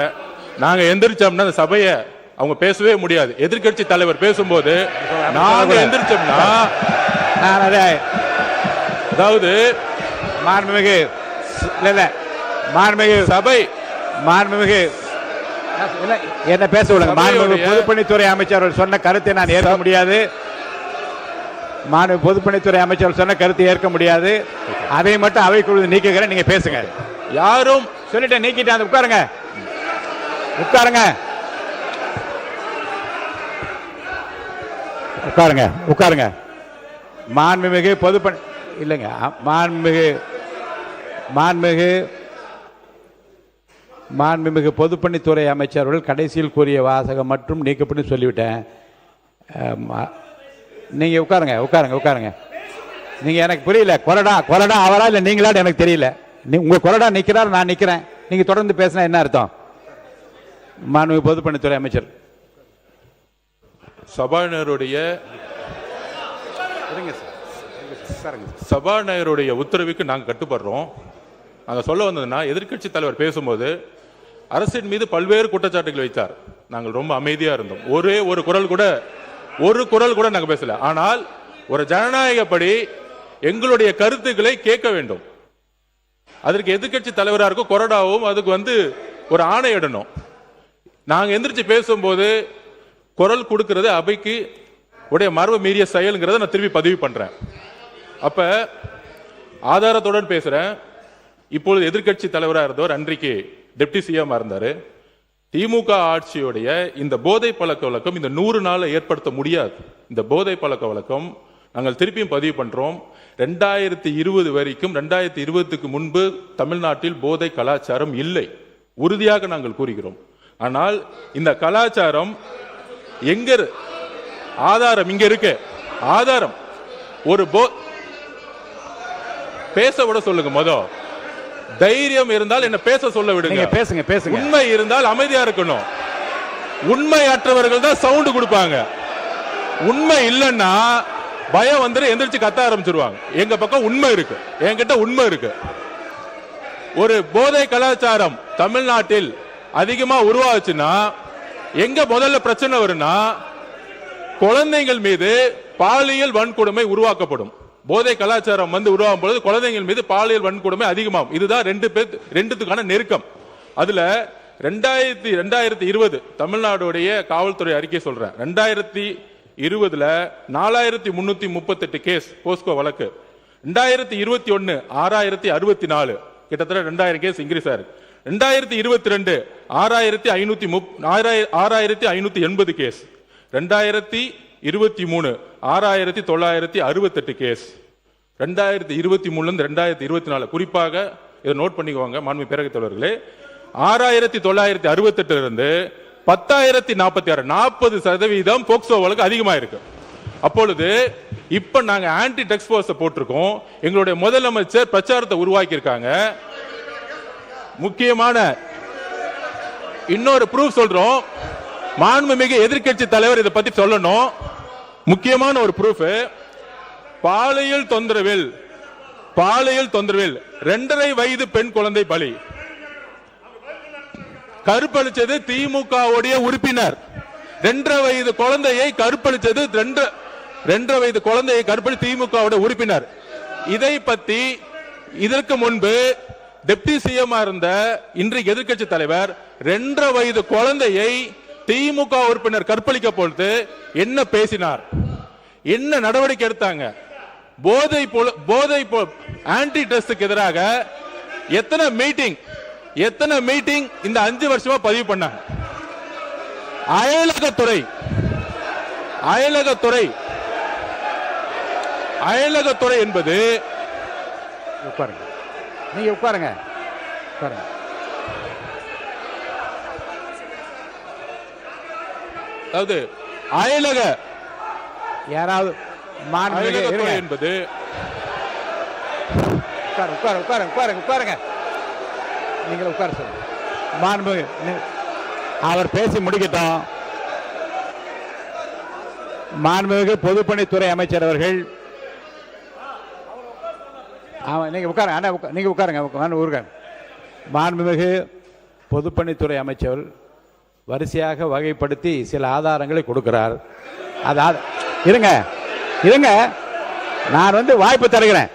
நாங்க எந்திரிச்சோம்னா அந்த சபையை அவங்க பேசவே முடியாது. எதிர்கட்சி தலைவர் பேசும்போது நாங்க எந்திரிச்சோம்னா அதாவது மாண்புமிகு சபை மாண்புமிகு என்ன பேச விடுங்க. மாண்புமிகு பொதுப்பணித்துறை அமைச்சர் சொன்ன கருத்தை நான் ஏற்க முடியாது. மாண்புமிகு பொதுப்பணித்துறை அமைச்சர் சொன்ன கருத்தை ஏற்க முடியாது. அதை மட்டும் அவைக்குழு நீக்குகிறேன். நீங்க பேசுங்க. யாரும் சொல்லிட்டு நீக்கிட்டு உட்காருங்க. உட்காருங்க உட்காருங்க உட்காருங்க. மாண்புமிகு பொதுப்பணி இல்லைங்க. மாண்புமிகு பொதுப்பணித்துறை அமைச்சர்கள் கடைசியில் கூறிய வாசகம் மற்றும் நீக்கப்பட்டு சொல்லிவிட்டேன். நீங்க உட்காருங்க. நீங்க எனக்கு புரியல. கொறடா அவரா இல்ல நீங்களான்னு எனக்கு தெரியல. உங்க கொறடா நிக்கிறார், நான் நிக்கிறேன். நீங்க தொடர்ந்து பேசினா என்ன அர்த்தம்? மாண்புமிகு பொதுப்பணித்துறை அமைச்சர் சபாநாயகருடைய உத்தரவுக்கு நாங்கள் கட்டுப்படுறோம். நாங்கள் சொல்ல வந்ததுன்னா, எதிர்க்கட்சி தலைவர் பேசும்போது அரசின் மீது பல்வேறு குற்றச்சாட்டுகள் வைத்தார். நாங்கள் ரொம்ப அமைதியா இருந்தோம். ஒரு குரல் கூட நாங்கள் பேசல. ஆனால் ஒரு ஜனநாயகப்படி எங்களுடைய கருத்துக்களை கேட்க வேண்டும். அதற்கு எதிர்க்கட்சி தலைவராக இருக்கும் கொறடாவும் அதுக்கு ஒரு ஆணையிடணும். நாங்கள் எந்திரிச்சு பேசும்போது குரல் கொடுக்கிறது அவைக்கு உடைய மரபு மீறிய செயல்ங்கிறத நான் திருப்பி பதிவு பண்றேன். அப்ப ஆதாரத்துடன் பேசுறேன். இப்பொழுது எதிர்க்கட்சி தலைவராக இருந்தவர் அன்றைக்கு டெப்டி சிஎம் இருந்தாரு. திமுக ஆட்சியுடைய இந்த போதை பழக்க வழக்கம் இந்த 100 நாளை ஏற்படுத்த முடியாது. இந்த போதை பழக்க வழக்கம் நாங்கள் திருப்பியும் பதிவு பண்றோம். 2020 வரைக்கும் 2020க்கு முன்பு தமிழ்நாட்டில் போதை கலாச்சாரம் இல்லை. உறுதியாக நாங்கள் கூறுகிறோம். ஆனால் இந்த கலாச்சாரம் எங்க ஆதாரம் இங்க இருக்கு. ஆதாரம் ஒரு பேச விட சொல்லுங்க. தைரியம் இருந்தால் என்ன பேச சொல்ல விடுங்க. பேசுங்க. உண்மை இருந்தால் அமைதியா இருக்கணும். உண்மையற்றவர்கள் தான் சவுண்ட் கொடுப்பாங்க. உண்மை இல்லைன்னா பயம் எந்திரிச்சு கத்த ஆரம்பிச்சிருவாங்க. எங்க பக்கம் உண்மை இருக்கு, என்கிட்ட உண்மை இருக்கு. ஒரு போதை கலாச்சாரம் தமிழ்நாட்டில் அதிகமா உருவாச்சுன்னா எங்க முதல்ல பிரச்சனை வரும்னா குழந்தைகள் மீது பாலியல் வன்கொடுமை உருவாக்கப்படும். போதை கலாச்சாரம் உருவாகும் பொழுது குழந்தைகள் மீது பாலியல் வன்கொடுமை அதிகமாகும். இதுதான் ரெண்டுத்துக்கான நெருக்கம். அதுல 2020 தமிழ்நாடுடைய காவல்துறை அறிக்கை சொல்றேன். 2020 4338 கேஸ் போஸ்கோ வழக்கு. 2021 6064, கிட்டத்தட்ட 2000 கேஸ் இன்க்ரீஸ் ஆயிருக்கு. 2022 6580 கேஸ். 2023 6968 கேஸ். 2023 2024 குறிப்பாக இதை நோட் பண்ணிக்குவாங்க மாண்புமிகு பேரவைத் தலைவர்களே, 6968 இருந்து 10,046 40% போக்சோ வழக்கு அதிகமாயிருக்கு. அப்பொழுது இப்ப நாங்க ஆன்டி ட்ரக்ஸ் போர்ஸ் போட்டிருக்கோம். எங்களுடைய முதலமைச்சர் பிரச்சாரத்தை உருவாக்கி இருக்காங்க. முக்கியமான இன்னொரு ப்ரூஃப் சொல்றோம். மாண்புமிகு எதிர்க்கட்சி தலைவர் இதை பத்தி சொல்லணும். முக்கியமான ஒரு ப்ரூஃப், பாலியல் தொந்தரவில் 2.5 வயது பெண் குழந்தை பலி. கற்பழிச்சது திமுகவுடைய உறுப்பினர். 2.5 வயது குழந்தையை கற்பழிச்சது 2.5 வயது குழந்தையை கற்பழி திமுகவுடைய உறுப்பினர். இதை பத்தி இதற்கு முன்பு டெப்டி சிஎம் இருந்த இன்றைக்கு எதிர்க்கட்சி தலைவர் 2.5 வயது குழந்தையை திமுக உறுப்பினர் கற்பழிக்க பொழுது என்ன பேசினார், என்ன நடவடிக்கை எடுத்தாங்க? போதை ஆன்டி ட்ரக்ஸ்க்கு எதிராக எத்தனை மீட்டிங் இந்த 5 வருஷமா பதிவு பண்ணாங்க. அயலகத்துறை என்பது உட்காருங்க, நீங்க உட்காருங்க. அதாவது அயலக யாராவது அயலகத்துறை என்பது உட்காருங்க. நீங்கள் உட்கார சொல்லுங்க. மாண்புமிகு அவர் பேசி முடிக்கட்டும். மாண்புமிகு பொதுப்பணித்துறை அமைச்சர் அவர்கள், நீங்க உட்காருங்க. நீங்க உட்காருங்க. மாண்புமிகு பொதுப்பணித்துறை அமைச்சர் வரிசையாக வகைப்படுத்தி சில ஆதாரங்களை கொடுக்கிறார். அதாவது இருங்க, நான் வாய்ப்பு தருகிறேன்.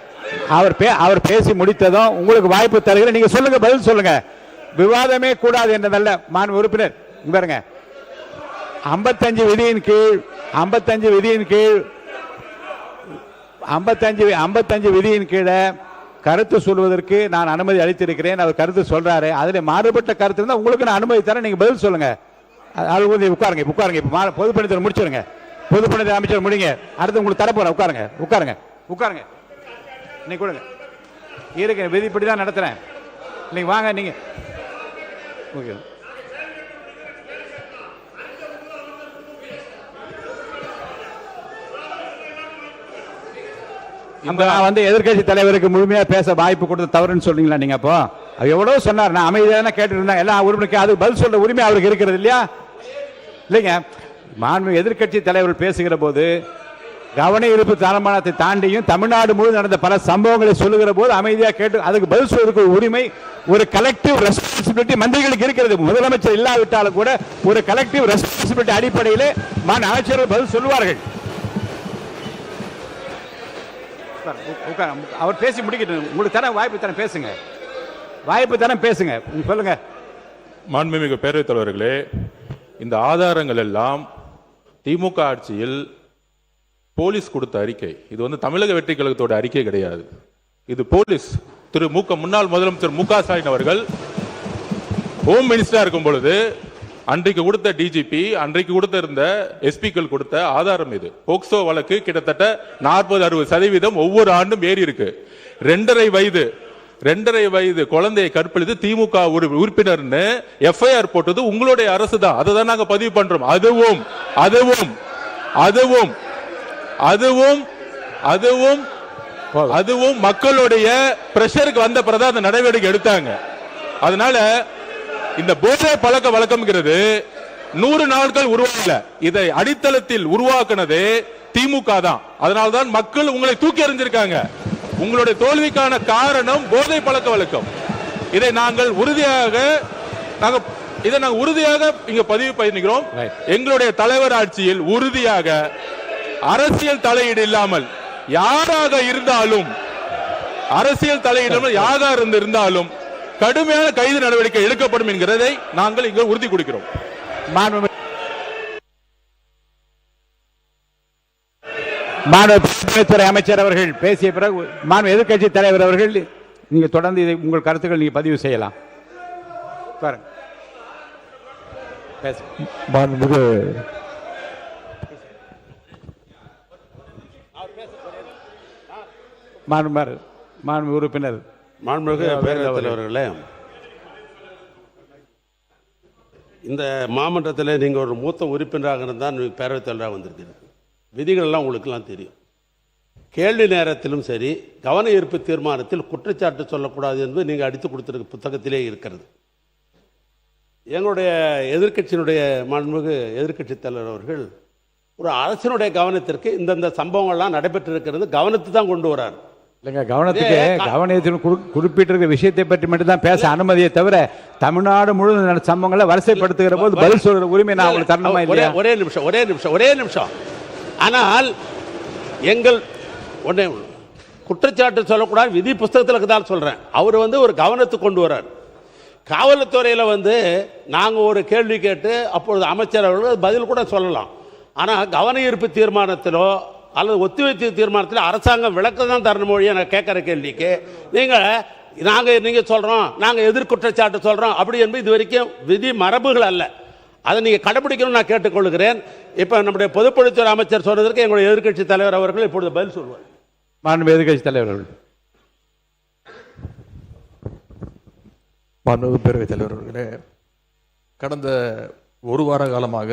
அவர் பேசி முடித்ததும் உங்களுக்கு வாய்ப்பு தருகிறேன். நீங்க சொல்லுங்க, பதில் சொல்லுங்க. விவாதமே கூடாது என்றதல்ல. மாண்பு உறுப்பினர் பாருங்க, 55 விதியின் கீழே கருத்து சொல்வதற்கு நான் அனுமதி அளித்திருக்கிறேன். அவர் கருத்து சொல்றாரு. அதில் மாறுபட்ட கருத்து இருந்தால் உங்களுக்கு நான் அனுமதி தரேன். நீங்க பதில் சொல்லுங்க. உட்காருங்க. பொதுப்பணித்துறை முடிச்சிருங்க. பொதுப்பணித்துறை அமைச்சர் முடிங்க. அடுத்து உங்களுக்கு தரப்போற. உட்காருங்க. நீங்க கொடுங்க. இருக்க விதிப்படி தான் நடத்துறேன். நீங்க வாங்க. நீங்க நான் எதிர்க்கட்சி தலைவருக்கு முழுமையா பேச வாய்ப்பு கொடுத்த தவறுன்னு சொல்றீங்களா நீங்க? அப்போ எவ்வளவு சொன்னார். நான் அமைதியான கேட்டு இருந்தேன். எல்லா உறுப்பினருக்கு அது பதில் சொல்ற உரிமை அவருக்கு இருக்கிறது இல்லையா? இல்லைங்க. மாண்பு எதிர்க்கட்சி தலைவர் பேசுகிற போது கவன ஈர்ப்பு தீர்மானத்தை தாண்டியும் தமிழ்நாடு முழுவதும் நடந்த பல சம்பவங்களை சொல்லுகிற போது அமைதியா கேட்டு அதுக்கு பதில் சொல்வதற்கு உரிமை, ஒரு கலெக்டிவ் ரெஸ்பான்சிபிலிட்டி மந்திரிகளுக்கு இருக்கிறது. முதலமைச்சர் இல்லாவிட்டாலும் கூட ஒரு கலெக்டிவ் ரெஸ்பான்சிபிலிட்டி அடிப்படையில் அமைச்சர்கள் பதில் சொல்லுவார்கள். அவர் பேசி முடிக்கட்டும். உங்களுக்கு தர வாய்ப்பு தர பேசுங்க. சொல்லுங்க. மாண்புமிகு பேரவைத் தலைவர்களே, இந்த ஆதாரங்கள் எல்லாம் திமுக ஆட்சியில் போலீஸ் கொடுத்த அறிக்கை. இது தமிழக வெற்றி கழகத்தோட அறிக்கை கிடையாது. இது போலீஸ் முன்னாள் முதலமைச்சர் மு க ஸ்டாலின் அவர்கள் ஹோம் மினிஸ்டரா இருக்கும் பொழுது அன்றைக்கு கொடுத்த டிஜிபி, அன்றைக்கு கொடுத்திருந்த எஸ்பிக்கள் கொடுத்த ஆதாரம். இது போக்சோ வழக்கு கிட்டத்தட்ட 40-60% ஒவ்வொரு ஆண்டும் ஏறி இருக்கு. 2.5 வயது குழந்தையை கற்பழித்து திமுக உறுப்பினர்னு எஃப்ஐஆர் போட்டது உங்களுடைய அரசு தான். அதை தான் நாங்க பதிவு பண்றோம். அதுவும் மக்களுடைய பிரஷருக்கு வந்த பிறகு அந்த நடவடிக்கை எடுத்தாங்க. அதனால இந்த போதை பழக்க வழக்கம்ங்கிறது 100 நாட்கள் உருவாகல. இதை அடித்தளத்தில் உருவாக்குனது திமுக தான். அதனால்தான் மக்கள் உங்களை தூக்கி எறிஞ்சிருக்காங்க. உங்களுடைய தோல்விக்கான காரணம் போதை பழக்க வழக்கம். இதை நாங்கள் உறுதியாக இதை நாங்கள் உறுதியாக இங்க பதிவு பண்ணிக்கிறோம். எங்களுடைய தலைவர் ஆட்சியில் உறுதியாக அரசியல் தலையீடு இல்லாமல் யாராக இருந்தாலும் கடுமையான கைது நடவடிக்கை எடுக்கப்படும் என்கிறதை நாங்கள் இங்கு உறுதி கொடுக்கிறோம். மாண்புத்துறை அமைச்சர் அவர்கள் பேசிய பிறகு மாண்பு எதிர்க்கட்சி தலைவர் அவர்கள் நீங்க தொடர்ந்து இதை உங்கள் கருத்துக்கள் நீங்க பதிவு செய்யலாம். மாண்புமிகு மாண்பு உறுப்பினர் மாண்புமிகு பேரவைத் தலைவர்களே, இந்த மாமன்றத்தில் நீங்கள் ஒரு மூத்த உறுப்பினராக இருந்தால் பேரவைத் தலைவராக வந்திருக்கிறீங்க. விதிகள் எல்லாம் உங்களுக்கெல்லாம் தெரியும். கேள்வி நேரத்திலும் சரி, கவன ஈர்ப்பு தீர்மானத்தில் குற்றச்சாட்டு சொல்லக்கூடாது என்பது நீங்கள் அடித்து கொடுத்திருக்க புத்தகத்திலே இருக்கிறது. எங்களுடைய எதிர்க்கட்சியினுடைய மாண்புமிகு எதிர்க்கட்சி தலைவர் அவர்கள் ஒரு அரசினுடைய கவனத்திற்கு இந்தந்த சம்பவங்கள்லாம் நடைபெற்றிருக்கிறது கவனத்தை தான் கொண்டு வரார். இல்லைங்க, கவனத்தில் குறிப்பிட்டிருக்கிற விஷயத்தை பற்றி மட்டும்தான் பேச அனுமதியை தவிர தமிழ்நாடு முழுவதும் சம்பவங்களை வரிசைப்படுத்துகிற போது பதில் சொல்ற உரிமை நான் உங்களுக்கு தரணுமா இல்லையா? ஒரே நிமிஷம். ஆனால் எங்கள் உடனே குற்றச்சாட்டு சொல்லக்கூடாது விதி புஸ்தகத்தில் தான் சொல்றேன். அவர் ஒரு கவனத்துக்கு கொண்டு வர்றார். காவல்துறையில் நாங்கள் ஒரு கேள்வி கேட்டு அப்பொழுது அமைச்சர் அவர்கள் பதில் கூட சொல்லலாம். ஆனால் கவன ஈர்ப்பு தீர்மானத்திலோ அல்லது ஒத்திவைப்பு தீர்மானத்தில் அரசாங்கம் விளக்கம் தான் தரணும் மொழியை நான் கேட்குற கேள்விக்கு நீங்கள் சொல்கிறோம், நாங்கள் எதிர்குற்றச்சாட்டு சொல்கிறோம் அப்படி என்பது இது வரைக்கும் விதி மரபுகள் அல்ல. அதை நீங்கள் கடைபிடிக்கணும்னு நான் கேட்டுக்கொள்கிறேன். இப்போ நம்முடைய பொதுப்பணித்துறை அமைச்சர் சொன்னதற்கு எங்களுடைய எதிர்க்கட்சி தலைவர் அவர்கள் இப்பொழுது பதில் சொல்வார். மாண்பு எதிர்க்கட்சி தலைவர் அவர்கள். மாண்புமிகு பேரவைத் தலைவர் அவர்களே, கடந்த ஒரு வார காலமாக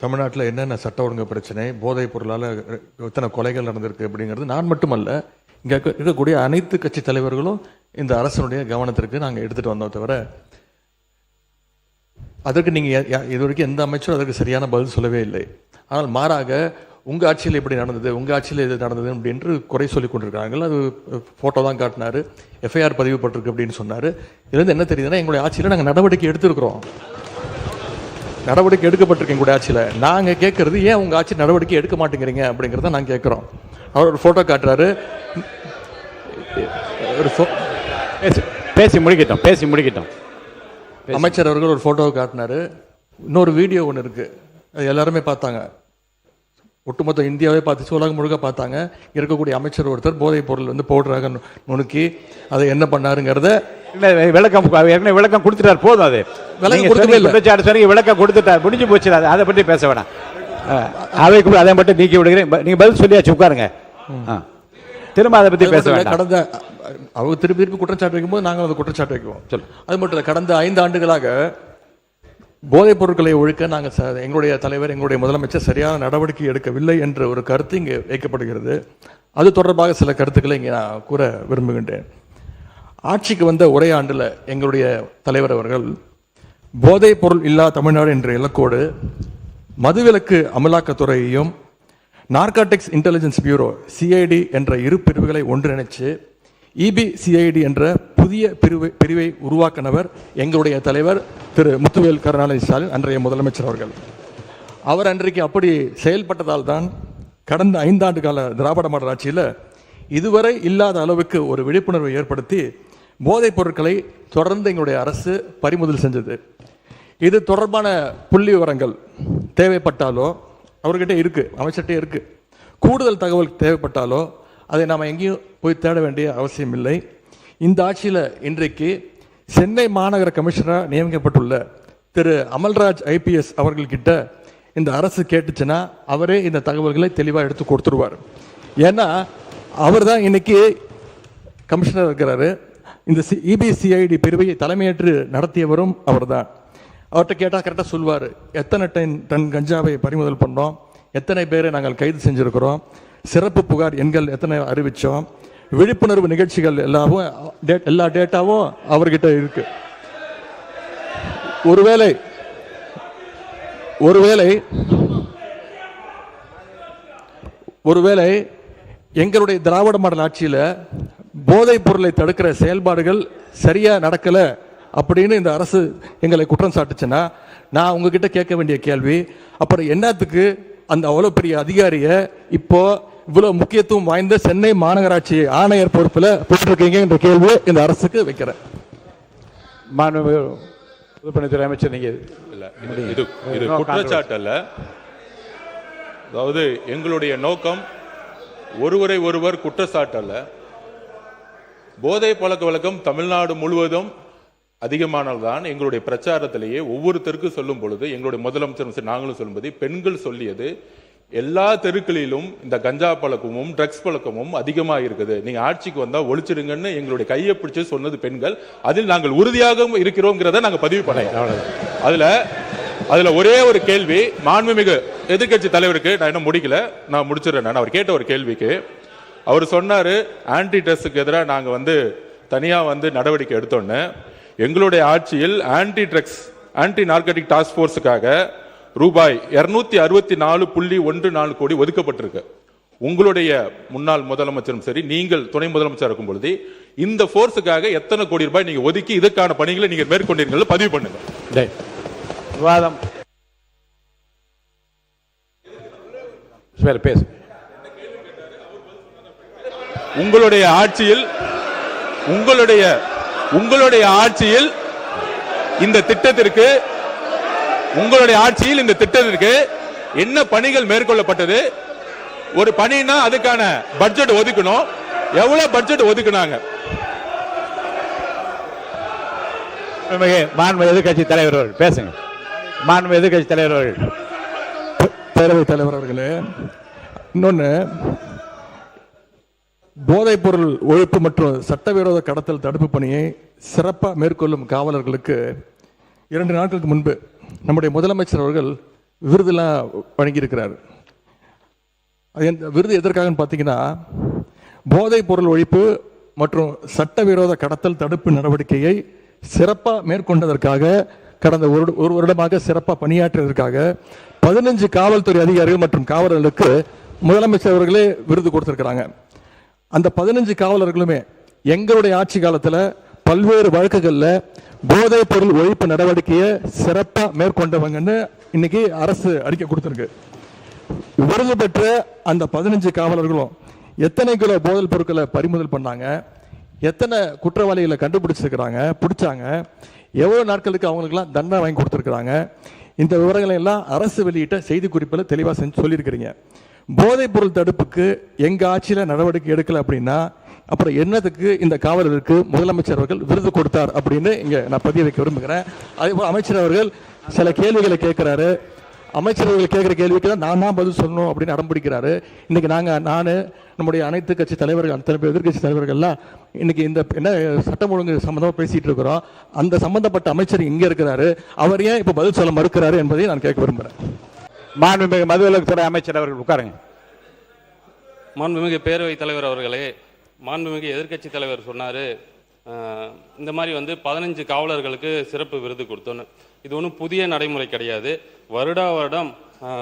தமிழ்நாட்டில் என்னென்ன சட்ட ஒழுங்கு பிரச்சனை, போதைப் பொருளால் எத்தனை கொலைகள் நடந்திருக்கு அப்படிங்கிறது நான் மட்டுமல்ல, இங்கே இருக்கக்கூடிய அனைத்து கட்சி தலைவர்களும் இந்த அரசனுடைய கவனத்திற்கு நாங்கள் எடுத்துகிட்டு வந்தோம். தவிர அதற்கு நீங்கள் இது வரைக்கும் எந்த அமைச்சரும் அதற்கு சரியான பதில் சொல்லவே இல்லை. ஆனால் மாறாக உங்கள் ஆட்சியில் இப்படி நடந்தது, உங்கள் ஆட்சியில் இது நடந்தது அப்படின்று குறை சொல்லி கொண்டிருக்காங்க. அது ஃபோட்டோ தான் காட்டினார், எஃப்ஐஆர் பதிவு பட்டிருக்கு அப்படின்னு சொன்னார். இதுலேருந்து என்ன தெரியுதுன்னா, எங்களுடைய ஆட்சியில் நாங்கள் நடவடிக்கை எடுத்திருக்கிறோம், நடவடிக்கை எடுக்கப்பட்டிருக்கு எங்களுடைய ஆட்சியில். நாங்கள் கேட்கறது ஏன் உங்கள் ஆட்சி நடவடிக்கை எடுக்க மாட்டேங்கிறீங்க அப்படிங்கிறத நாங்கள் கேட்குறோம். அவர் ஒரு ஃபோட்டோ காட்டுறாரு. பேசி முடிக்கட்டும். அமைச்சர் அவர்கள் ஒரு ஃபோட்டோவை காட்டினாரு. இன்னொரு வீடியோ ஒன்று இருக்குது, அது எல்லாருமே பார்த்தாங்க. ஒட்டுமொத்த இந்தியாவே பார்த்துச்சு, உலகம் முழுக்க பார்த்தாங்க. இருக்கக்கூடிய அமைச்சர் ஒருத்தர் போதைப் பொருள் பவுடராக நுணுக்கி அதை என்ன பண்ணாருங்கிறத விளக்கம் கொடுத்துட்டார். போதும், அது விளக்கம் கொடுத்துட்டார், முடிஞ்சு போச்சு. அதை பற்றி பேச வேணாம். அவைக்குள்ள அதை மட்டும் நீக்கி விடுகிறேன். நீங்க பதில் சொல்லியாச்சு, உட்காருங்க. திரும்ப அதை பற்றி பேச வேண்டாம். கடந்த அவங்க திருப்பி குற்றச்சாட்டு வைக்கும்போது நாங்கள் அதை குற்றச்சாட்டு வைக்குவோம். அது மட்டும் இல்லை, கடந்த 5 ஆண்டுகளாக போதைப் பொருட்களை ஒழிக்க நாங்கள் எங்களுடைய தலைவர், எங்களுடைய முதலமைச்சர் சரியான நடவடிக்கை எடுக்கவில்லை என்ற ஒரு கருத்து இங்கே வைக்கப்படுகிறது. அது தொடர்பாக சில கருத்துக்களை இங்கே நான் கூற விரும்புகின்றேன். ஆட்சிக்கு வந்த ஒரே ஆண்டில் எங்களுடைய தலைவர் அவர்கள் போதைப் பொருள் இல்லா தமிழ்நாடு என்ற இலக்கோடு மதுவிலக்கு அமலாக்கத்துறையையும் நார்காட்டிக்ஸ் இன்டெலிஜென்ஸ் பியூரோ சிஐடி என்ற இரு பிரிவுகளை ஒன்றிணைச்சு இபிசிஐடி என்ற புதிய பிரிவை உருவாக்கினவர் எங்களுடைய தலைவர் திரு முத்துவேல் கருணாநிதி ஸ்டாலின், அன்றைய முதலமைச்சர் அவர்கள். அவர் அன்றைக்கு அப்படி செயல்பட்டதால் தான் கடந்த 5 ஆண்டு கால திராவிட மாடல் ஆட்சியில் இதுவரை இல்லாத அளவுக்கு ஒரு விழிப்புணர்வை ஏற்படுத்தி போதைப் பொருட்களை தொடர்ந்து எங்களுடைய அரசு பறிமுதல் செஞ்சது. இது தொடர்பான புள்ளி விவரங்கள் தேவைப்பட்டாலோ அவர்கிட்ட இருக்கு, அமைச்சர்கிட்ட இருக்கு. கூடுதல் தகவல் தேவைப்பட்டாலோ அதை நாம் எங்கேயும் போய் தேட வேண்டிய அவசியம் இல்லை. இந்த ஆட்சியில் இன்றைக்கு சென்னை மாநகர கமிஷனராக நியமிக்கப்பட்டுள்ள திரு அமல்ராஜ் ஐபிஎஸ் அவர்கள்கிட்ட இந்த அரசு கேட்டுச்சுன்னா அவரே இந்த தகவல்களை தெளிவாக எடுத்து கொடுத்துருவார். ஏன்னா அவர் தான் இன்னைக்கு கமிஷனர் இருக்கிறாரு. இந்த இபிசிஐடி பிரிவை தலைமையேற்று நடத்தியவரும் அவர் தான். அவர்கிட்ட கேட்டால் கரெக்டாக சொல்வார், எத்தனை டன் கஞ்சாவை பறிமுதல் பண்ணோம், எத்தனை பேரை நாங்கள் கைது செஞ்சுருக்கிறோம், சிறப்பு புகார் எண்கள் எத்தனை அறிவித்தோம், விழிப்புணர்வு நிகழ்ச்சிகள் எல்லா டேட்டாவும் அவர்கிட்ட இருக்கு. ஒருவேளை எங்களுடைய திராவிட மாடல் ஆட்சியில் போதைப் பொருளை தடுக்கிற செயல்பாடுகள் சரியா நடக்கல அப்படின்னு இந்த அரசு எங்களை குற்றம் சாட்டுச்சுன்னா நான் உங்ககிட்ட கேட்க வேண்டிய கேள்வி, அப்புறம் என்னத்துக்கு அந்த அவ்வளோ பெரிய அதிகாரியை இப்போ இவ்வளோ முக்கியத்துவம் வாய்ந்த சென்னை மாநகராட்சி ஆணையர் பொறுப்பில் போட்டிருக்கீங்க என்ற கேள்வியை இந்த அரசுக்கு வைக்கிறேன். மாண்புமிகு பொதுப்பணித்துறை அமைச்சர் நீங்க இல்ல இது குற்றச்சாட்டு அல்ல. அதாவது எங்களுடைய நோக்கம் ஒருவரை ஒருவர் குற்றச்சாட்டு அல்ல. போதை பழக்க வழக்கம் தமிழ்நாடு முழுவதும் அதிகமானதுதான். எங்களுடைய பிரச்சாரத்திலேயே ஒவ்வொருத்தருக்கும் சொல்லும் பொழுது எங்களுடைய முதலமைச்சர் நாங்களும் சொல்லும்போது பெண்கள் சொல்லியது எல்லா தெருக்களிலும் இந்த கஞ்சா பழக்கமும் ட்ரக்ஸ் பழக்கமும் அதிகமாக இருக்குது, நீங்க ஆட்சிக்கு வந்தா ஒழிச்சிடுங்கன்னு எங்களுடைய கையை பிடிச்சு சொன்னது பெண்கள். அதில் நாங்கள் உறுதியாக இருக்கிறோங்கிறத நாங்க பதிவு பண்ணோம். அதுல ஒரே ஒரு கேள்வி மாண்புமிகு எதிர்க்கட்சி தலைவருக்கு நான் இன்னும் முடிக்கல, நான் முடிச்சிடறேன். நான் அவர் கேட்ட ஒரு கேள்விக்கு அவர் சொன்னாரு ஆன்டி ட்ரக்ஸுக்கு எதிராக நாங்க தனியா நடவடிக்கை எடுத்தோன்னு. எங்களுடைய ஆட்சியில் ஆன்டி ட்ரக்ஸ் ஆன்டி நார்கட்டிக் டாஸ்க் போர்ஸுக்காக ரூபாய் 264.14 கோடி ஒதுக்கப்பட்டிருக்கு. உங்களுடைய முன்னாள் முதலமைச்சரும் சரி, நீங்கள் துணை முதலமைச்சர் இருக்கும் பொழுது இந்த போர்ஸுக்காக எத்தனை கோடி ரூபாய் நீங்க ஒதுக்கி இதற்கான பணிகளை நீங்க மேற்கொண்டீர்கள் பதிவு பண்ணுங்க. விவாதம் பேசு. உங்களுடைய ஆட்சியில் இந்த திட்டத்திற்கு என்ன பணிகள் மேற்கொள்ளப்பட்டது? ஒரு பணினா அதுக்கான பட்ஜெட் ஒதுக்கணும். எவ்வளவு பட்ஜெட் ஒதுக்குனாங்க? மாண்புமிகு எதிர்க்கட்சி தலைவர் பேசுங்க. மாண்புமிகு எதிர்க்கட்சி தலைவர் பேரவைத் தலைவர் அவர்களே, இன்னொன்று, போதைப் பொருள் ஒழிப்பு மற்றும் சட்டவிரோத கடத்தல் தடுப்பு பணியை சிறப்பாக மேற்கொள்ளும் காவலர்களுக்கு 2 நாட்களுக்கு முன்பு நம்முடைய முதலமைச்சர் அவர்கள் விருதுலாம் வழங்கியிருக்கிறார். விருது எதற்காகன்னு பார்த்தீங்கன்னா, போதைப் பொருள் ஒழிப்பு மற்றும் சட்டவிரோத கடத்தல் தடுப்பு நடவடிக்கையை சிறப்பாக மேற்கொண்டதற்காக, கடந்த ஒரு வருடமாக சிறப்பாக பணியாற்றியதற்காக 15 காவல்துறை அதிகாரிகள் மற்றும் காவலர்களுக்கு முதலமைச்சர் அவர்களே விருது கொடுத்திருக்கிறாங்க. அந்த 15 காவலர்களுமே எங்களுடைய ஆட்சி காலத்தில் பல்வேறு வழக்குகளில் போதைப் பொருள் ஒழிப்பு நடவடிக்கையை சிறப்பாக மேற்கொண்டவங்கன்னு இன்னைக்கு அரசு அறிக்கை கொடுத்திருக்கு. விருது பெற்ற அந்த 15 காவலர்களும் எத்தனை கிலோ போதைப் பொருட்களை பறிமுதல் பண்ணாங்க, எத்தனை குற்றவாளிகளை பிடிச்சாங்க, எவ்வளவு நாட்களுக்கு அவங்களுக்குலாம் தண்டனை வாங்கி கொடுத்துருக்குறாங்க, இந்த விவரங்களை எல்லாம் அரசு வெளியிட்ட செய்தி குறிப்பில் தெளிவாக சொல்லியிருக்கிறீங்க. போதைப் பொருள் தடுப்புக்கு எங்க ஆட்சியில நடவடிக்கை எடுக்கல அப்படின்னா அப்புறம் என்னதுக்கு இந்த காவலருக்கு முதலமைச்சர் அவர்கள் விருது கொடுத்தார் அப்படின்னு இங்க நான் பதிய வைக்க விரும்புகிறேன். அதே போல அமைச்சர் அவர்கள் சில கேள்விகளை கேட்கிறாரு. அமைச்சர் அவர்கள் கேட்கிற கேள்விக்கு தான் நான் தான் பதில் சொல்லணும் அப்படின்னு அடம்பிடிக்கிறாரு. இன்னைக்கு நான் நம்முடைய அனைத்து கட்சி தலைவர்கள், அத்தனை பேர் எதிர்கட்சி தலைவர்கள்லாம் இன்னைக்கு இந்த என்ன சட்டம் ஒழுங்கு சம்பந்தமாக பேசிட்டு இருக்கிறோம். அந்த சம்பந்தப்பட்ட அமைச்சர் இங்க இருக்கிறாரு, அவர் ஏன் இப்ப பதில் சொல்ல மறுக்கிறாரு என்பதை நான் கேட்க விரும்புகிறேன். மாண்புமிகு மதுவிலக்குத்துறை அமைச்சர் அவர்கள் உட்காருங்க. மாண்புமிகு பேரவைத் தலைவர் அவர்களே, மாண்புமிகு எதிர்க்கட்சி தலைவர் சொன்னார் இந்த மாதிரி 15 காவலர்களுக்கு சிறப்பு விருது கொடுத்தோன்னு. இது ஒன்றும் புதிய நடைமுறை கிடையாது. வருடம்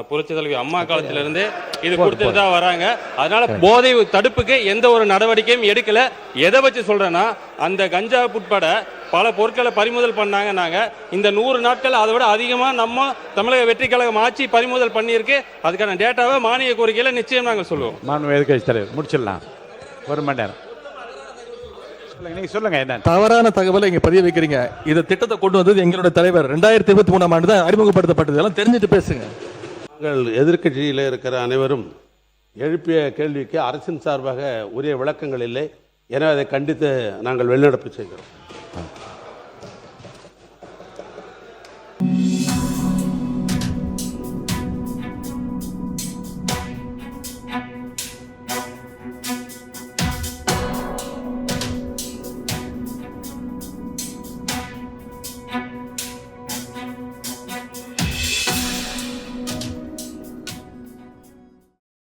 புரட்சி தலைவி அம்மா காலத்திலிருந்தே இது கொடுத்துட்டு தான் வராங்க. அதனால போதை தடுப்புக்கு எந்த ஒரு நடவடிக்கையும் எடுக்கல. எதை வச்சு சொல்றேன்னா, அந்த கஞ்சா உட்பட பல பொருட்களை பறிமுதல் பண்ணாங்க. நாங்க இந்த 100 நாட்கள் அதை விட அதிகமா நம்ம தமிழக வெற்றி கழகம் ஆட்சி பறிமுதல் பண்ணியிருக்கு. அதுக்கான டேட்டாவை மானிய கோரிக்கையில நிச்சயம் நாங்கள் சொல்லுவோம். மாண்புமிகு எதிர்க்கட்சி தலைவர் முடிச்சிடலாம். 1 மணி நேரம் நீங்க சொல்லுங்க. என்ன தவறான தகவலை இங்க பதிய வைக்கிறீங்க? இந்த திட்டத்தை கொண்டு வந்தது எங்களுடைய தலைவர் 2023ஆம் ஆண்டு தான் அறிமுகப்படுத்தப்பட்டது. எல்லாம் தெரிஞ்சுட்டு பேசுங்க. எதிர்க்கட்சியில் இருக்கிற அனைவரும் எழுப்பிய கேள்விக்கு அரசின் சார்பாக உரிய விளக்கங்கள் இல்லை. எனவே அதை கண்டித்து நாங்கள் வெளிநடப்பு செய்கிறோம்.